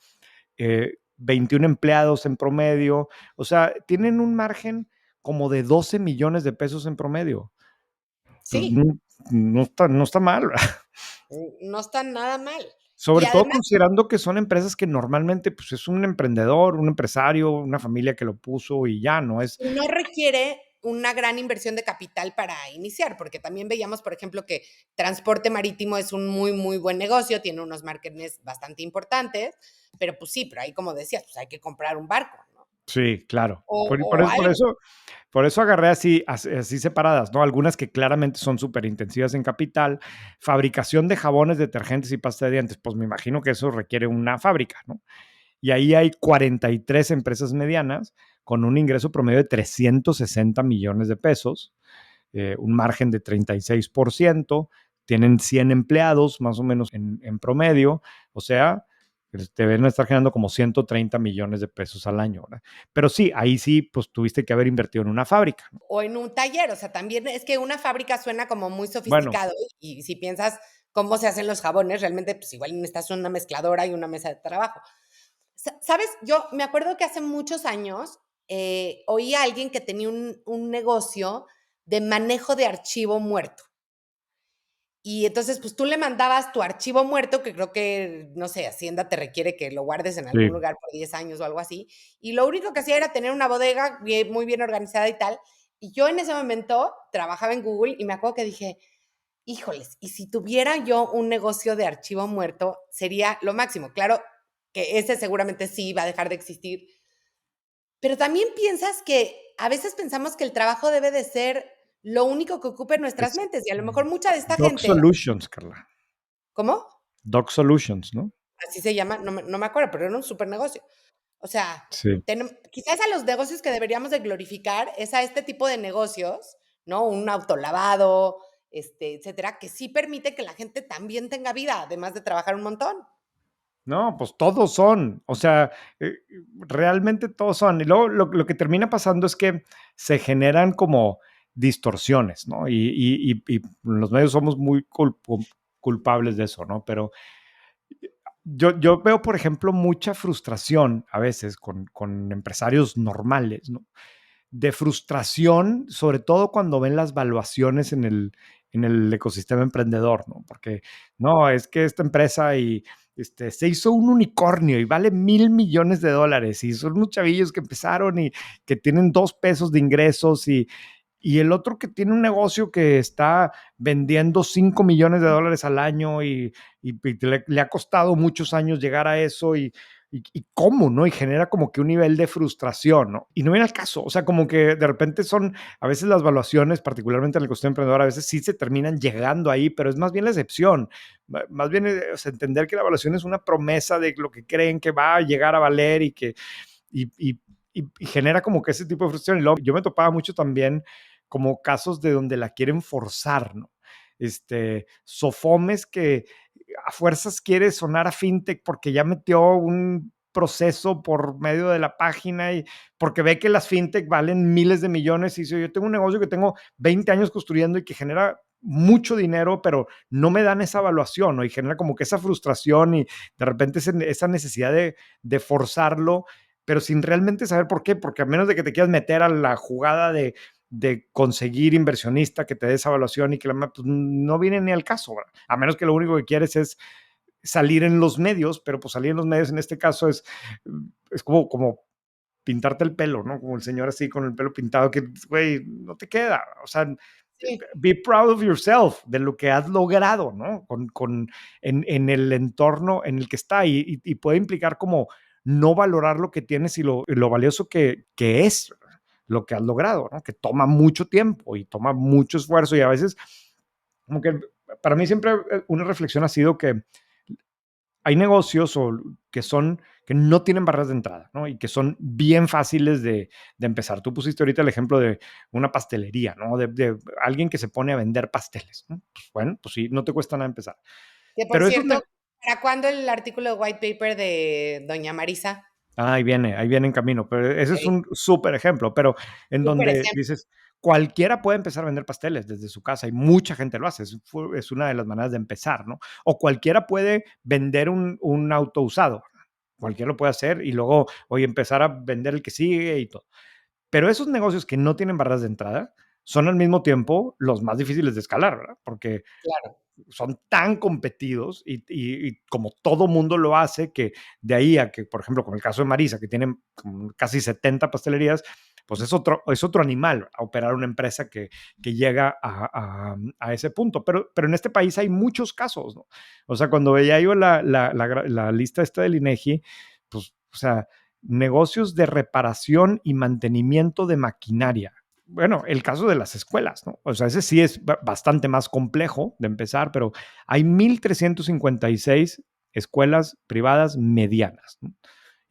21 empleados en promedio, o sea, tienen un margen como de 12 millones de pesos en promedio. Pues sí, no está mal. no está nada mal. Y Sobre todo además considerando que son empresas que normalmente pues es un emprendedor, un empresario, una familia que lo puso y ya, no es. no requiere una gran inversión de capital para iniciar, porque también veíamos, por ejemplo, que transporte marítimo es un muy, muy buen negocio, tiene unos márgenes bastante importantes, pero pues sí, pero ahí como decías, pues hay que comprar un barco, ¿no? Sí, claro. O, Por, o por eso, por algo. eso, por eso agarré así separadas, ¿no? Algunas que claramente son súper intensivas en capital. Fabricación de jabones, detergentes y pasta de dientes. Pues me imagino que eso requiere una fábrica, ¿no? Y ahí hay 43 empresas medianas con un ingreso promedio de 360 millones de pesos, un margen de 36%, tienen 100 empleados más o menos en promedio, o sea, te deben estar generando como 130 millones de pesos al año, ¿verdad? Pero sí, ahí sí, pues tuviste que haber invertido en una fábrica, ¿no? O en un taller, o sea, también es que una fábrica suena como muy Bueno, sofisticado y si piensas cómo se hacen los jabones, realmente pues igual necesitas una mezcladora y una mesa de trabajo. ¿Sabes? Yo me acuerdo que hace muchos años oí a alguien que tenía un negocio de manejo de archivo muerto. Y entonces, pues tú le mandabas tu archivo muerto, que creo que, no sé, Hacienda te requiere que lo guardes en algún sí. lugar por 10 años o algo así. Y lo único que hacía era tener una bodega muy bien organizada y tal. Y yo en ese momento trabajaba en Google y me acuerdo que dije, híjoles, y si tuviera yo un negocio de archivo muerto, sería lo máximo. Claro que ese seguramente sí va a dejar de existir, pero también piensas que a veces pensamos que el trabajo debe de ser lo único que ocupe nuestras Es mentes y a lo mejor mucha de esta Doc gente, Solutions, Carla. ¿Cómo? Doc Solutions, ¿no? Así se llama, no me acuerdo, pero era un super negocio. O sea, Sí. quizás a los negocios que deberíamos de glorificar es a este tipo de negocios, ¿no? Un autolavado, etcétera, que sí permite que la gente también tenga vida, además de trabajar un montón. No, pues todos son, o sea, realmente todos son. Y luego lo que termina pasando es que se generan como distorsiones, ¿no? Y los medios somos muy culpables de eso, ¿no? Pero yo veo, por ejemplo, mucha frustración a veces con empresarios normales, ¿no? De frustración, sobre todo cuando ven las valuaciones en el ecosistema emprendedor, ¿no? Porque no, es que esta empresa se hizo un unicornio y vale $1,000,000,000 y son unos chavillos que empezaron y que tienen 2 pesos de ingresos y el otro que tiene un negocio que está vendiendo $5,000,000 al año y le ha costado muchos años llegar a eso y cómo, ¿no? Y genera como que un nivel de frustración, ¿no? Y no viene al caso, o sea, como que de repente son, a veces las valuaciones, particularmente en el ecosistema emprendedor, a veces sí se terminan llegando ahí, pero es más bien la excepción. Más bien es, o sea, entender que la evaluación es una promesa de lo que creen que va a llegar a valer y que y, y, y genera como que ese tipo de frustración. Y luego yo me topaba mucho también como casos de donde la quieren forzar, ¿no? Sofomes que a fuerzas quiere sonar a fintech porque ya metió un proceso por medio de la página y porque ve que las fintech valen miles de millones y dice, yo tengo un negocio que tengo 20 años construyendo y que genera mucho dinero, pero no me dan esa evaluación, ¿no? Y genera como que esa frustración y de repente esa necesidad de forzarlo, pero sin realmente saber por qué, porque a menos de que te quieras meter a la jugada de conseguir inversionista que te dé esa evaluación y que pues no viene ni al caso, ¿verdad? A menos que lo único que quieres es salir en los medios, pero pues salir en los medios en este caso es como pintarte el pelo, ¿no? Como el señor así con el pelo pintado que, güey, no te queda. O sea, Sí. be proud of yourself, de lo que has logrado, ¿no? En el entorno en el que está y puede implicar como no valorar lo que tienes y lo valioso que es lo que has logrado, ¿no? Que toma mucho tiempo y toma mucho esfuerzo y a veces, como que para mí siempre una reflexión ha sido que hay negocios que no tienen barreras de entrada, ¿no? Y que son bien fáciles de empezar. Tú pusiste ahorita el ejemplo de una pastelería, ¿no? De alguien que se pone a vender pasteles, ¿no? Pues bueno, pues sí, no te cuesta nada empezar. Que por Pero eso cierto, ¿para cuándo el artículo de white paper de doña Marisa? ahí viene en camino, pero ese es Ok, un súper ejemplo, pero en súper donde ejemplo. dices, cualquiera puede empezar a vender pasteles desde su casa y mucha gente lo hace, es una de las maneras de empezar, ¿no? O cualquiera puede vender un auto usado, cualquiera lo puede hacer y luego, oye, empezar a vender el que sigue y todo. Pero esos negocios que no tienen barreras de entrada son al mismo tiempo los más difíciles de escalar, ¿verdad? Porque Claro. son tan competidos y como todo mundo lo hace, que de ahí a que, por ejemplo, como el caso de Marisa, que tienen casi 70 pastelerías, pues es otro animal a operar una empresa que llega a ese punto. Pero en este país hay muchos casos, ¿no? O sea, cuando veía yo la lista esta del INEGI, pues, o sea, negocios de reparación y mantenimiento de maquinaria, bueno, el caso de las escuelas, ¿no? O sea, ese sí es bastante más complejo de empezar, pero hay 1,356 escuelas privadas medianas, ¿no?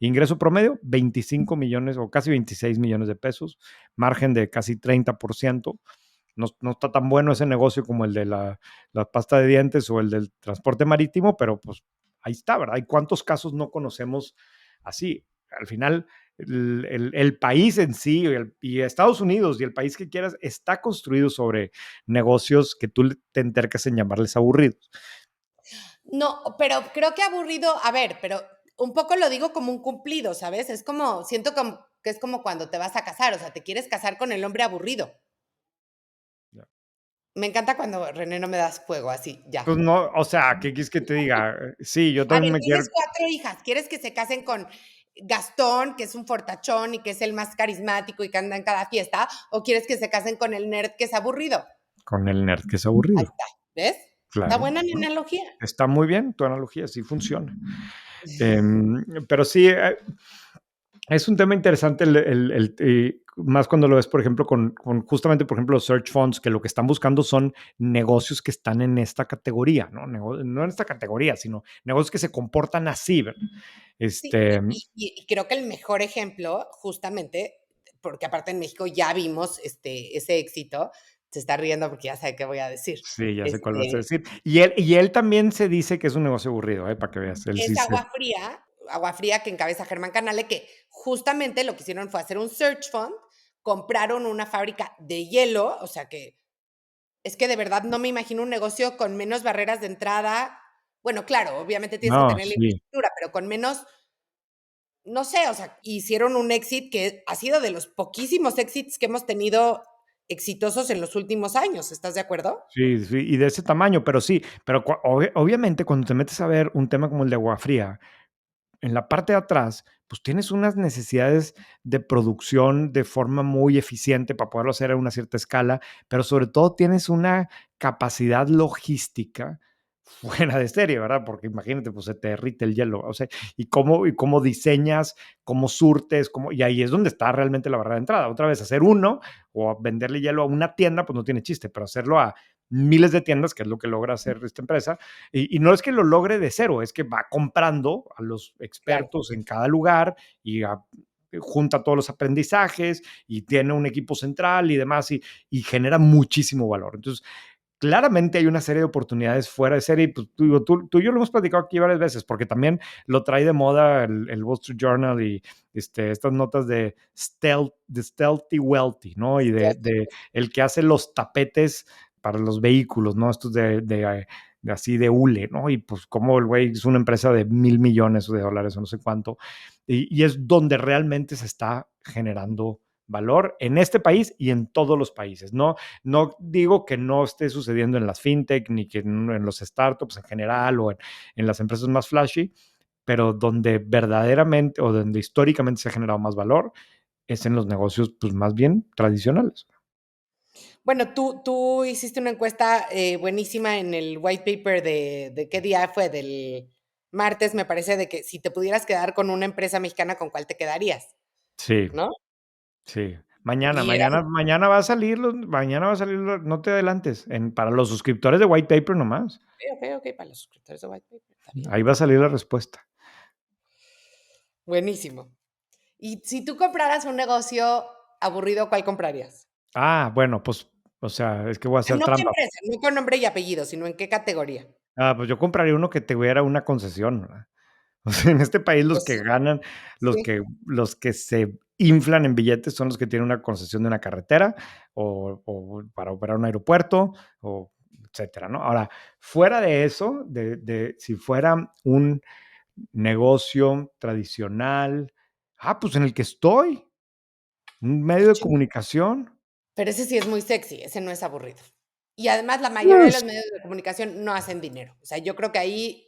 Ingreso promedio, 25 millones o casi 26 millones de pesos, margen de casi 30%. No está tan bueno ese negocio como el de la pasta de dientes o el del transporte marítimo, pero pues ahí está, ¿verdad? ¿Y cuántos casos no conocemos así? Al final, el país en sí y Estados Unidos y el país que quieras está construido sobre negocios que tú te entercas en llamarles aburridos. No, pero creo que aburrido, a ver, pero un poco lo digo como un cumplido, ¿sabes? Es como, siento como, que es como cuando te vas a casar, o sea, te quieres casar con el hombre aburrido. Me encanta cuando René no me das fuego, así, ya. Pues no, o sea, ¿qué quieres que te diga? Sí, yo A también ver, me quiero tienes 4 hijas, ¿quieres que se casen con Gastón, que es un fortachón y que es el más carismático y que anda en cada fiesta? ¿O quieres que se casen con el nerd que es aburrido? con el nerd que es Ahí aburrido. está, ¿ves? Está Claro, buena mi ¿no? analogía. Está muy bien, tu analogía sí funciona. Pero sí, es un tema interesante más cuando lo ves, por ejemplo, con justamente, por ejemplo, los search funds, que lo que están buscando son negocios que están en esta categoría, ¿no? No en esta categoría, sino negocios que se comportan así, ¿verdad? Sí, Este, y creo que el mejor ejemplo, justamente, porque aparte en México ya vimos ese éxito, se está riendo porque ya sabe qué voy a decir. sí, ya sé cuál vas a Este, decir. Y él también se dice que es un negocio aburrido, para que veas. Él sí es se. Agua Fría que encabeza Germán Canale, que justamente lo que hicieron fue hacer un search fund, compraron una fábrica de hielo, o sea que es que de verdad no me imagino un negocio con menos barreras de entrada. Bueno, claro, obviamente tienes que No, tener la sí. infraestructura, pero con menos, no sé, o sea, hicieron un exit que ha sido de los poquísimos exits que hemos tenido exitosos en los últimos años, ¿estás de acuerdo? Sí, sí, y de ese tamaño, pero sí, pero obviamente cuando te metes a ver un tema como el de agua fría, en la parte de atrás, pues tienes unas necesidades de producción de forma muy eficiente para poderlo hacer a una cierta escala, pero sobre todo tienes una capacidad logística fuera de serie, ¿verdad? Porque imagínate, pues se te derrite el hielo, o sea, y cómo diseñas, cómo surtes, y ahí es donde está realmente la barrera de entrada. Otra vez, hacer uno o venderle hielo a una tienda, pues no tiene chiste, pero hacerlo a miles de tiendas, que es lo que logra hacer esta empresa, y no es que lo logre de cero, es que va comprando a los Claro. expertos en cada lugar y junta todos los aprendizajes y tiene un equipo central y demás y genera muchísimo valor. Entonces, claramente hay una serie de oportunidades fuera de serie. Pues, tú y yo lo hemos platicado aquí varias veces, porque también lo trae de moda el Wall Street Journal y estas notas de Stealthy Wealthy, ¿no? Y de el que hace los tapetes para los vehículos, ¿no? Estos de así de hule, ¿no? Y pues como el güey es una empresa de $1,000 millones de dólares o no sé cuánto, y es donde realmente se está generando valor en este país y en todos los países. No digo que no esté sucediendo en las fintech, ni que en los startups en general o en las empresas más flashy, pero donde verdaderamente o donde históricamente se ha generado más valor es en los negocios pues más bien tradicionales. Bueno, tú hiciste una encuesta buenísima en el white paper de qué día fue, del martes, me parece, de que si te pudieras quedar con una empresa mexicana, ¿con cuál te quedarías? Sí, ¿No? sí. Mañana, Y eras, mañana, mañana va a salir, no te adelantes, para los suscriptores de White Paper nomás. ok, para los suscriptores de white paper, está bien. Ahí va a salir la respuesta. Buenísimo. Y si tú compraras un negocio aburrido, ¿cuál comprarías? Bueno, pues, o sea, es que voy a hacer No qué trampa. empresa, no con nombre y apellido, sino en qué categoría. Pues yo compraría uno que tuviera una concesión, ¿verdad? O sea, en este país los Pues que ganan, los sí. que, los que se inflan en billetes son los que tienen una concesión de una carretera o para operar un aeropuerto o etcétera, ¿no? Ahora, fuera de eso, si fuera un negocio tradicional, pues en el que estoy, un medio de comunicación. Pero ese sí es muy sexy, ese no es aburrido. Y además la mayoría de Pues, los medios de comunicación no hacen dinero. O sea, yo creo que ahí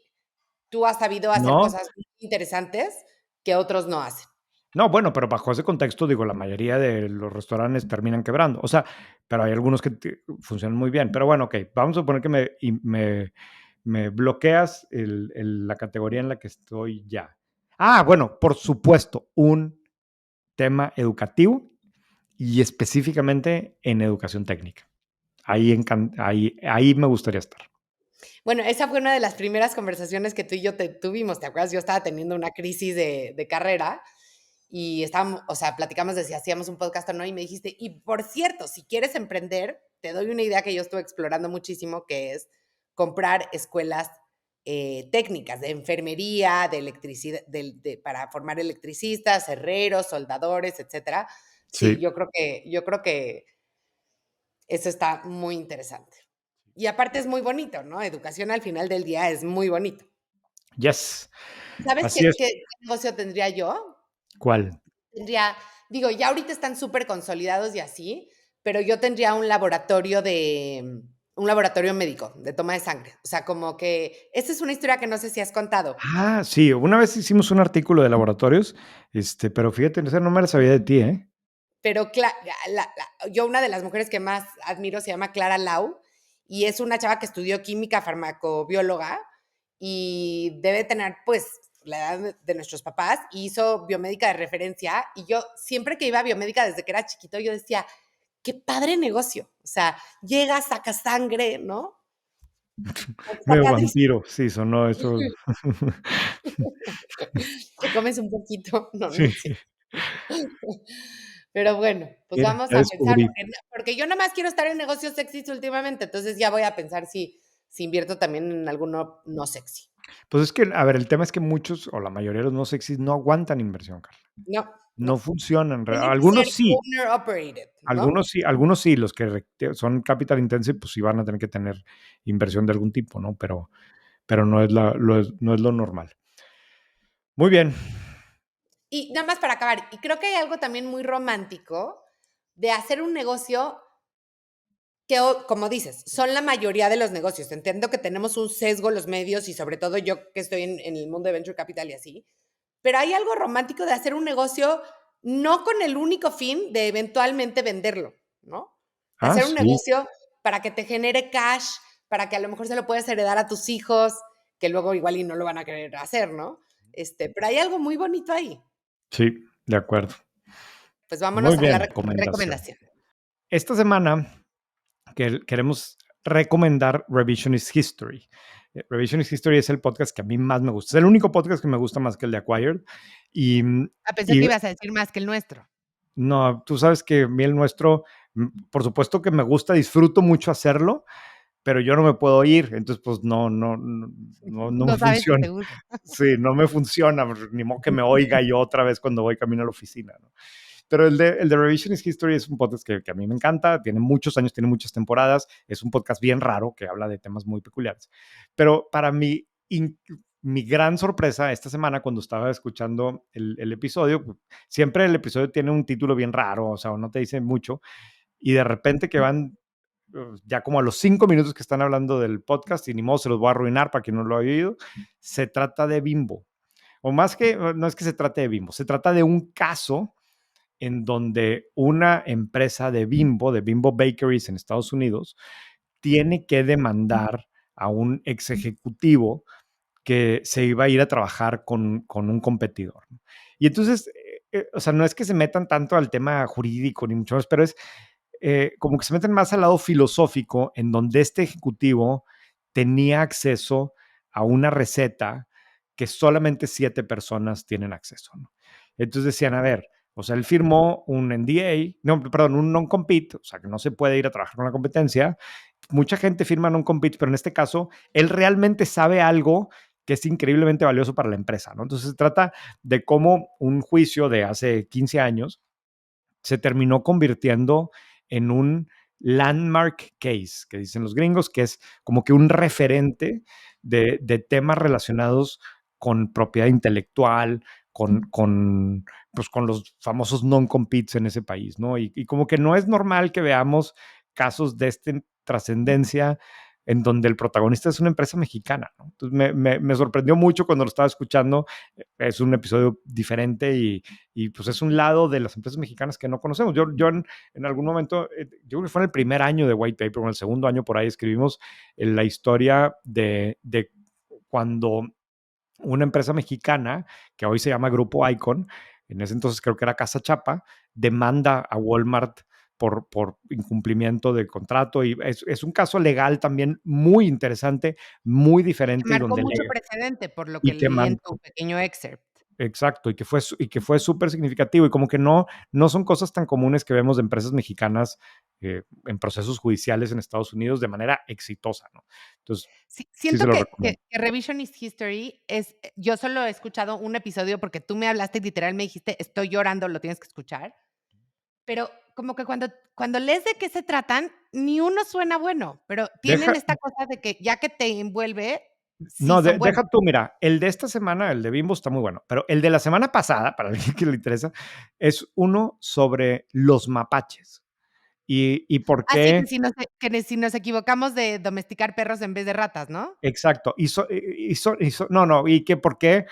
tú has sabido hacer no, cosas muy interesantes que otros no hacen. no, bueno, pero bajo ese contexto, digo, la mayoría de los restaurantes terminan quebrando. O sea, pero hay algunos que funcionan muy bien. Pero bueno, ok, vamos a suponer que me bloqueas la categoría en la que estoy ya. Bueno, por supuesto, un tema educativo y específicamente en educación técnica. Ahí me gustaría estar. Bueno, esa fue una de las primeras conversaciones que tú y yo tuvimos, ¿te acuerdas? Yo estaba teniendo una crisis de carrera y estábamos, o sea, platicamos de si hacíamos un podcast o no y me dijiste, y por cierto, si quieres emprender, te doy una idea que yo estuve explorando muchísimo, que es comprar escuelas técnicas de enfermería, de electricidad, para formar electricistas, herreros, soldadores, etcétera. Sí, Sí, yo creo que eso está muy interesante. Y aparte es muy bonito, ¿no? Educación al final del día es muy bonito. yes, ¿Sabes así qué, es. qué negocio tendría yo? ¿Cuál? Tendría, digo, ya ahorita están súper consolidados y así, pero yo tendría un laboratorio médico de toma de sangre. O sea, como que esta es una historia que no sé si has contado, Sí, una vez hicimos un artículo de laboratorios, pero fíjate, esa no me la sabía de ti, ¿eh? pero yo una de las mujeres que más admiro se llama Clara Lau y es una chava que estudió química farmacobióloga y debe tener, pues, la edad de nuestros papás, y hizo biomédica de referencia, y yo siempre que iba a biomédica desde que era chiquito, yo decía, qué padre negocio. O sea, llegas, sacas sangre, ¿no? Medio Sacas vampiro, sí, sonó eso. te comes un poquito. No, no Sí, es cierto. Pero bueno, pues mira, vamos ya a pensar, descubrí. porque yo nada más quiero estar en negocios sexys últimamente, entonces ya voy a pensar si invierto también en alguno no sexy. Pues es que, a ver, el tema es que muchos, o la mayoría de los no sexys, no aguantan inversión, Carla. No, No no. funcionan. Tienen que ser Algunos sí, owner operated, ¿no? algunos sí, los que son capital intensive, pues sí van a tener que tener inversión de algún tipo, ¿no? Pero no es no es lo normal. Muy bien. Y nada más para acabar, y creo que hay algo también muy romántico de hacer un negocio que, como dices, son la mayoría de los negocios. Entiendo que tenemos un sesgo los medios y sobre todo yo que estoy en el mundo de venture capital y así, pero hay algo romántico de hacer un negocio no con el único fin de eventualmente venderlo, ¿no? De Ah, hacer un sí, negocio para que te genere cash, para que a lo mejor se lo puedas heredar a tus hijos, que luego igual y no lo van a querer hacer, ¿no? Pero hay algo muy bonito ahí. sí, de acuerdo. Pues Muy vámonos a la bien, recomendación. recomendación. Esta semana queremos recomendar Revisionist History. Revisionist History es el podcast que a mí más me gusta. Es el único podcast que me gusta más que el de Acquired. Y, Pensé y que ibas a decir más que el nuestro. no, tú sabes que a mí el nuestro, por supuesto que me gusta, disfruto mucho hacerlo, pero yo no me puedo ir, entonces pues no me No sabes si funciona. te gusta. Sí, no me funciona, ni modo que me oiga yo otra vez cuando voy camino a la oficina, ¿no? Pero el de Revisionist History es un podcast que a mí me encanta, tiene muchos años, tiene muchas temporadas, es un podcast bien raro que habla de temas muy peculiares. Pero para mí, mi gran sorpresa esta semana cuando estaba escuchando el episodio, siempre el episodio tiene un título bien raro, o sea, no te dice mucho, y de repente que van ya como a los 5 minutos que están hablando del podcast, y ni modo se los voy a arruinar para quien no lo haya oído, se trata de Bimbo. O más que, no es que se trate de Bimbo, se trata de un caso en donde una empresa de Bimbo Bakeries en Estados Unidos, tiene que demandar a un ex ejecutivo que se iba a ir a trabajar con un competidor. Y entonces, o sea, no es que se metan tanto al tema jurídico, ni mucho más, pero es como que se meten más al lado filosófico, en donde este ejecutivo tenía acceso a una receta que solamente 7 personas tienen acceso, ¿no? Entonces decían, a ver, o sea, él firmó un NDA, no, perdón, un non-compete, o sea, que no se puede ir a trabajar con la competencia. Mucha gente firma non-compete, pero en este caso, él realmente sabe algo que es increíblemente valioso para la empresa, ¿no? Entonces se trata de cómo un juicio de hace 15 años se terminó convirtiendo en un landmark case, que dicen los gringos, que es como que un referente de temas relacionados con propiedad intelectual, pues con los famosos non-competes en ese país, ¿no? Y como que no es normal que veamos casos de esta trascendencia en donde el protagonista es una empresa mexicana, ¿no? Entonces me sorprendió mucho cuando lo estaba escuchando. Es un episodio diferente y pues es un lado de las empresas mexicanas que no conocemos. Yo en algún momento, yo creo que fue en el primer año de White Paper, o en el segundo año por ahí escribimos la historia de cuando una empresa mexicana, que hoy se llama Grupo Icon, en ese entonces creo que era Casa Chapa, demanda a Walmart por incumplimiento del contrato, y es un caso legal también muy interesante, muy Que diferente, y marcó donde mucho le, precedente, por lo que y que leí en man, tu pequeño excerpt. exacto, y que fue súper significativo, y como que no son cosas tan comunes que vemos de empresas mexicanas en procesos judiciales en Estados Unidos de manera exitosa, ¿no? Entonces, Sí, sí se siento lo que recomiendo. Revisionist History es, yo solo he escuchado un episodio porque tú me hablaste y literal me dijiste, estoy llorando, lo tienes que escuchar, pero como que cuando lees de qué se tratan, ni uno suena bueno, pero tienen Deja, esta cosa de que ya que te envuelve, sí no, son buenos. deja tú, mira, el de esta semana, el de Bimbo está muy bueno, pero el de la semana pasada, para alguien que le interesa, es uno sobre los mapaches y por Así qué. que si nos equivocamos de domesticar perros en vez de ratas, ¿no? Exacto. No, no, y que por qué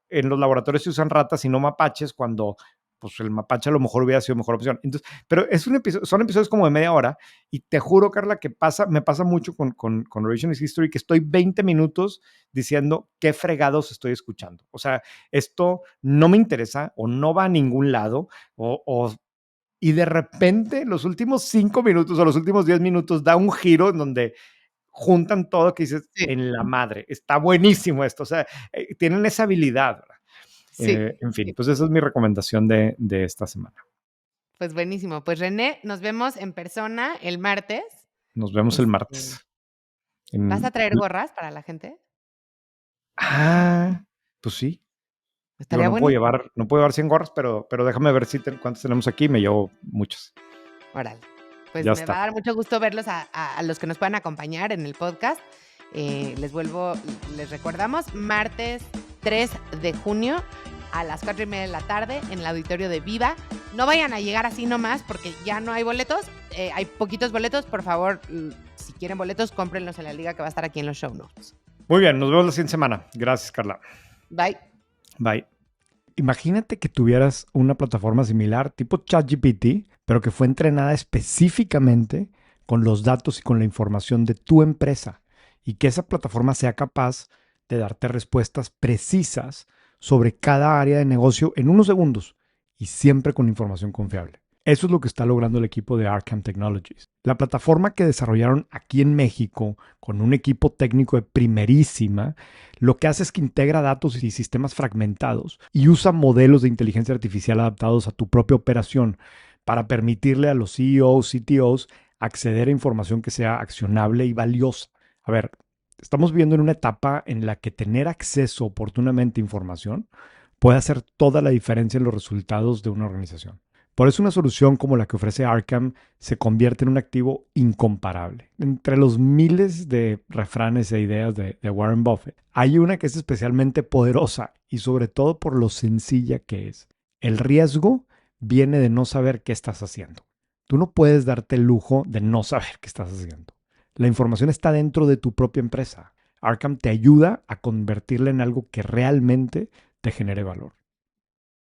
en los laboratorios se usan ratas y no mapaches cuando pues el mapache a lo mejor hubiera sido mejor opción. Entonces, pero son episodios como de media hora y te juro, Carla, que me pasa mucho con Revisionist History, que estoy 20 minutos diciendo qué fregados estoy escuchando. O sea, esto no me interesa o no va a ningún lado y de repente los últimos 5 minutos o los últimos 10 minutos da un giro en donde juntan todo que dices, Sí, en la madre, está buenísimo esto. O sea, tienen esa habilidad, ¿verdad? sí, En fin, sí. pues esa es mi recomendación de esta semana. Pues buenísimo. Pues René, nos vemos en persona el martes. Nos vemos el Este, martes. ¿Vas a En- traer gorras para la gente? ah, pues sí. Digo, Estaría buenísimo. no puedo llevar 100 gorras, pero déjame ver cuántas tenemos aquí. Me llevo muchas. Órale. Pues Ya me va está. a dar mucho gusto verlos a los que nos puedan acompañar en el podcast. Les recordamos, martes 3 de junio a las 4:30 de la tarde en el auditorio de Viva. No vayan a llegar así nomás porque ya no hay boletos. Hay poquitos boletos. Por favor, si quieren boletos, cómprenlos en la liga que va a estar aquí en los show notes. Muy bien, nos vemos la siguiente semana. Gracias, Carla. Bye. Bye. Imagínate que tuvieras una plataforma similar, tipo ChatGPT, pero que fue entrenada específicamente con los datos y con la información de tu empresa y que esa plataforma sea capaz de darte respuestas precisas sobre cada área de negocio en unos segundos y siempre con información confiable. Eso es lo que está logrando el equipo de Arkham Technologies. La plataforma que desarrollaron aquí en México con un equipo técnico de primerísima, lo que hace es que integra datos y sistemas fragmentados y usa modelos de inteligencia artificial adaptados a tu propia operación para permitirle a los CEOs, CTOs acceder a información que sea accionable y valiosa. A ver, estamos viviendo en una etapa en la que tener acceso oportunamente a información puede hacer toda la diferencia en los resultados de una organización. Por eso una solución como la que ofrece Arkham se convierte en un activo incomparable. Entre los miles de refranes e ideas de Warren Buffett, hay una que es especialmente poderosa y sobre todo por lo sencilla que es. El riesgo viene de no saber qué estás haciendo. Tú no puedes darte el lujo de no saber qué estás haciendo. La información está dentro de tu propia empresa. Arkham te ayuda a convertirla en algo que realmente te genere valor.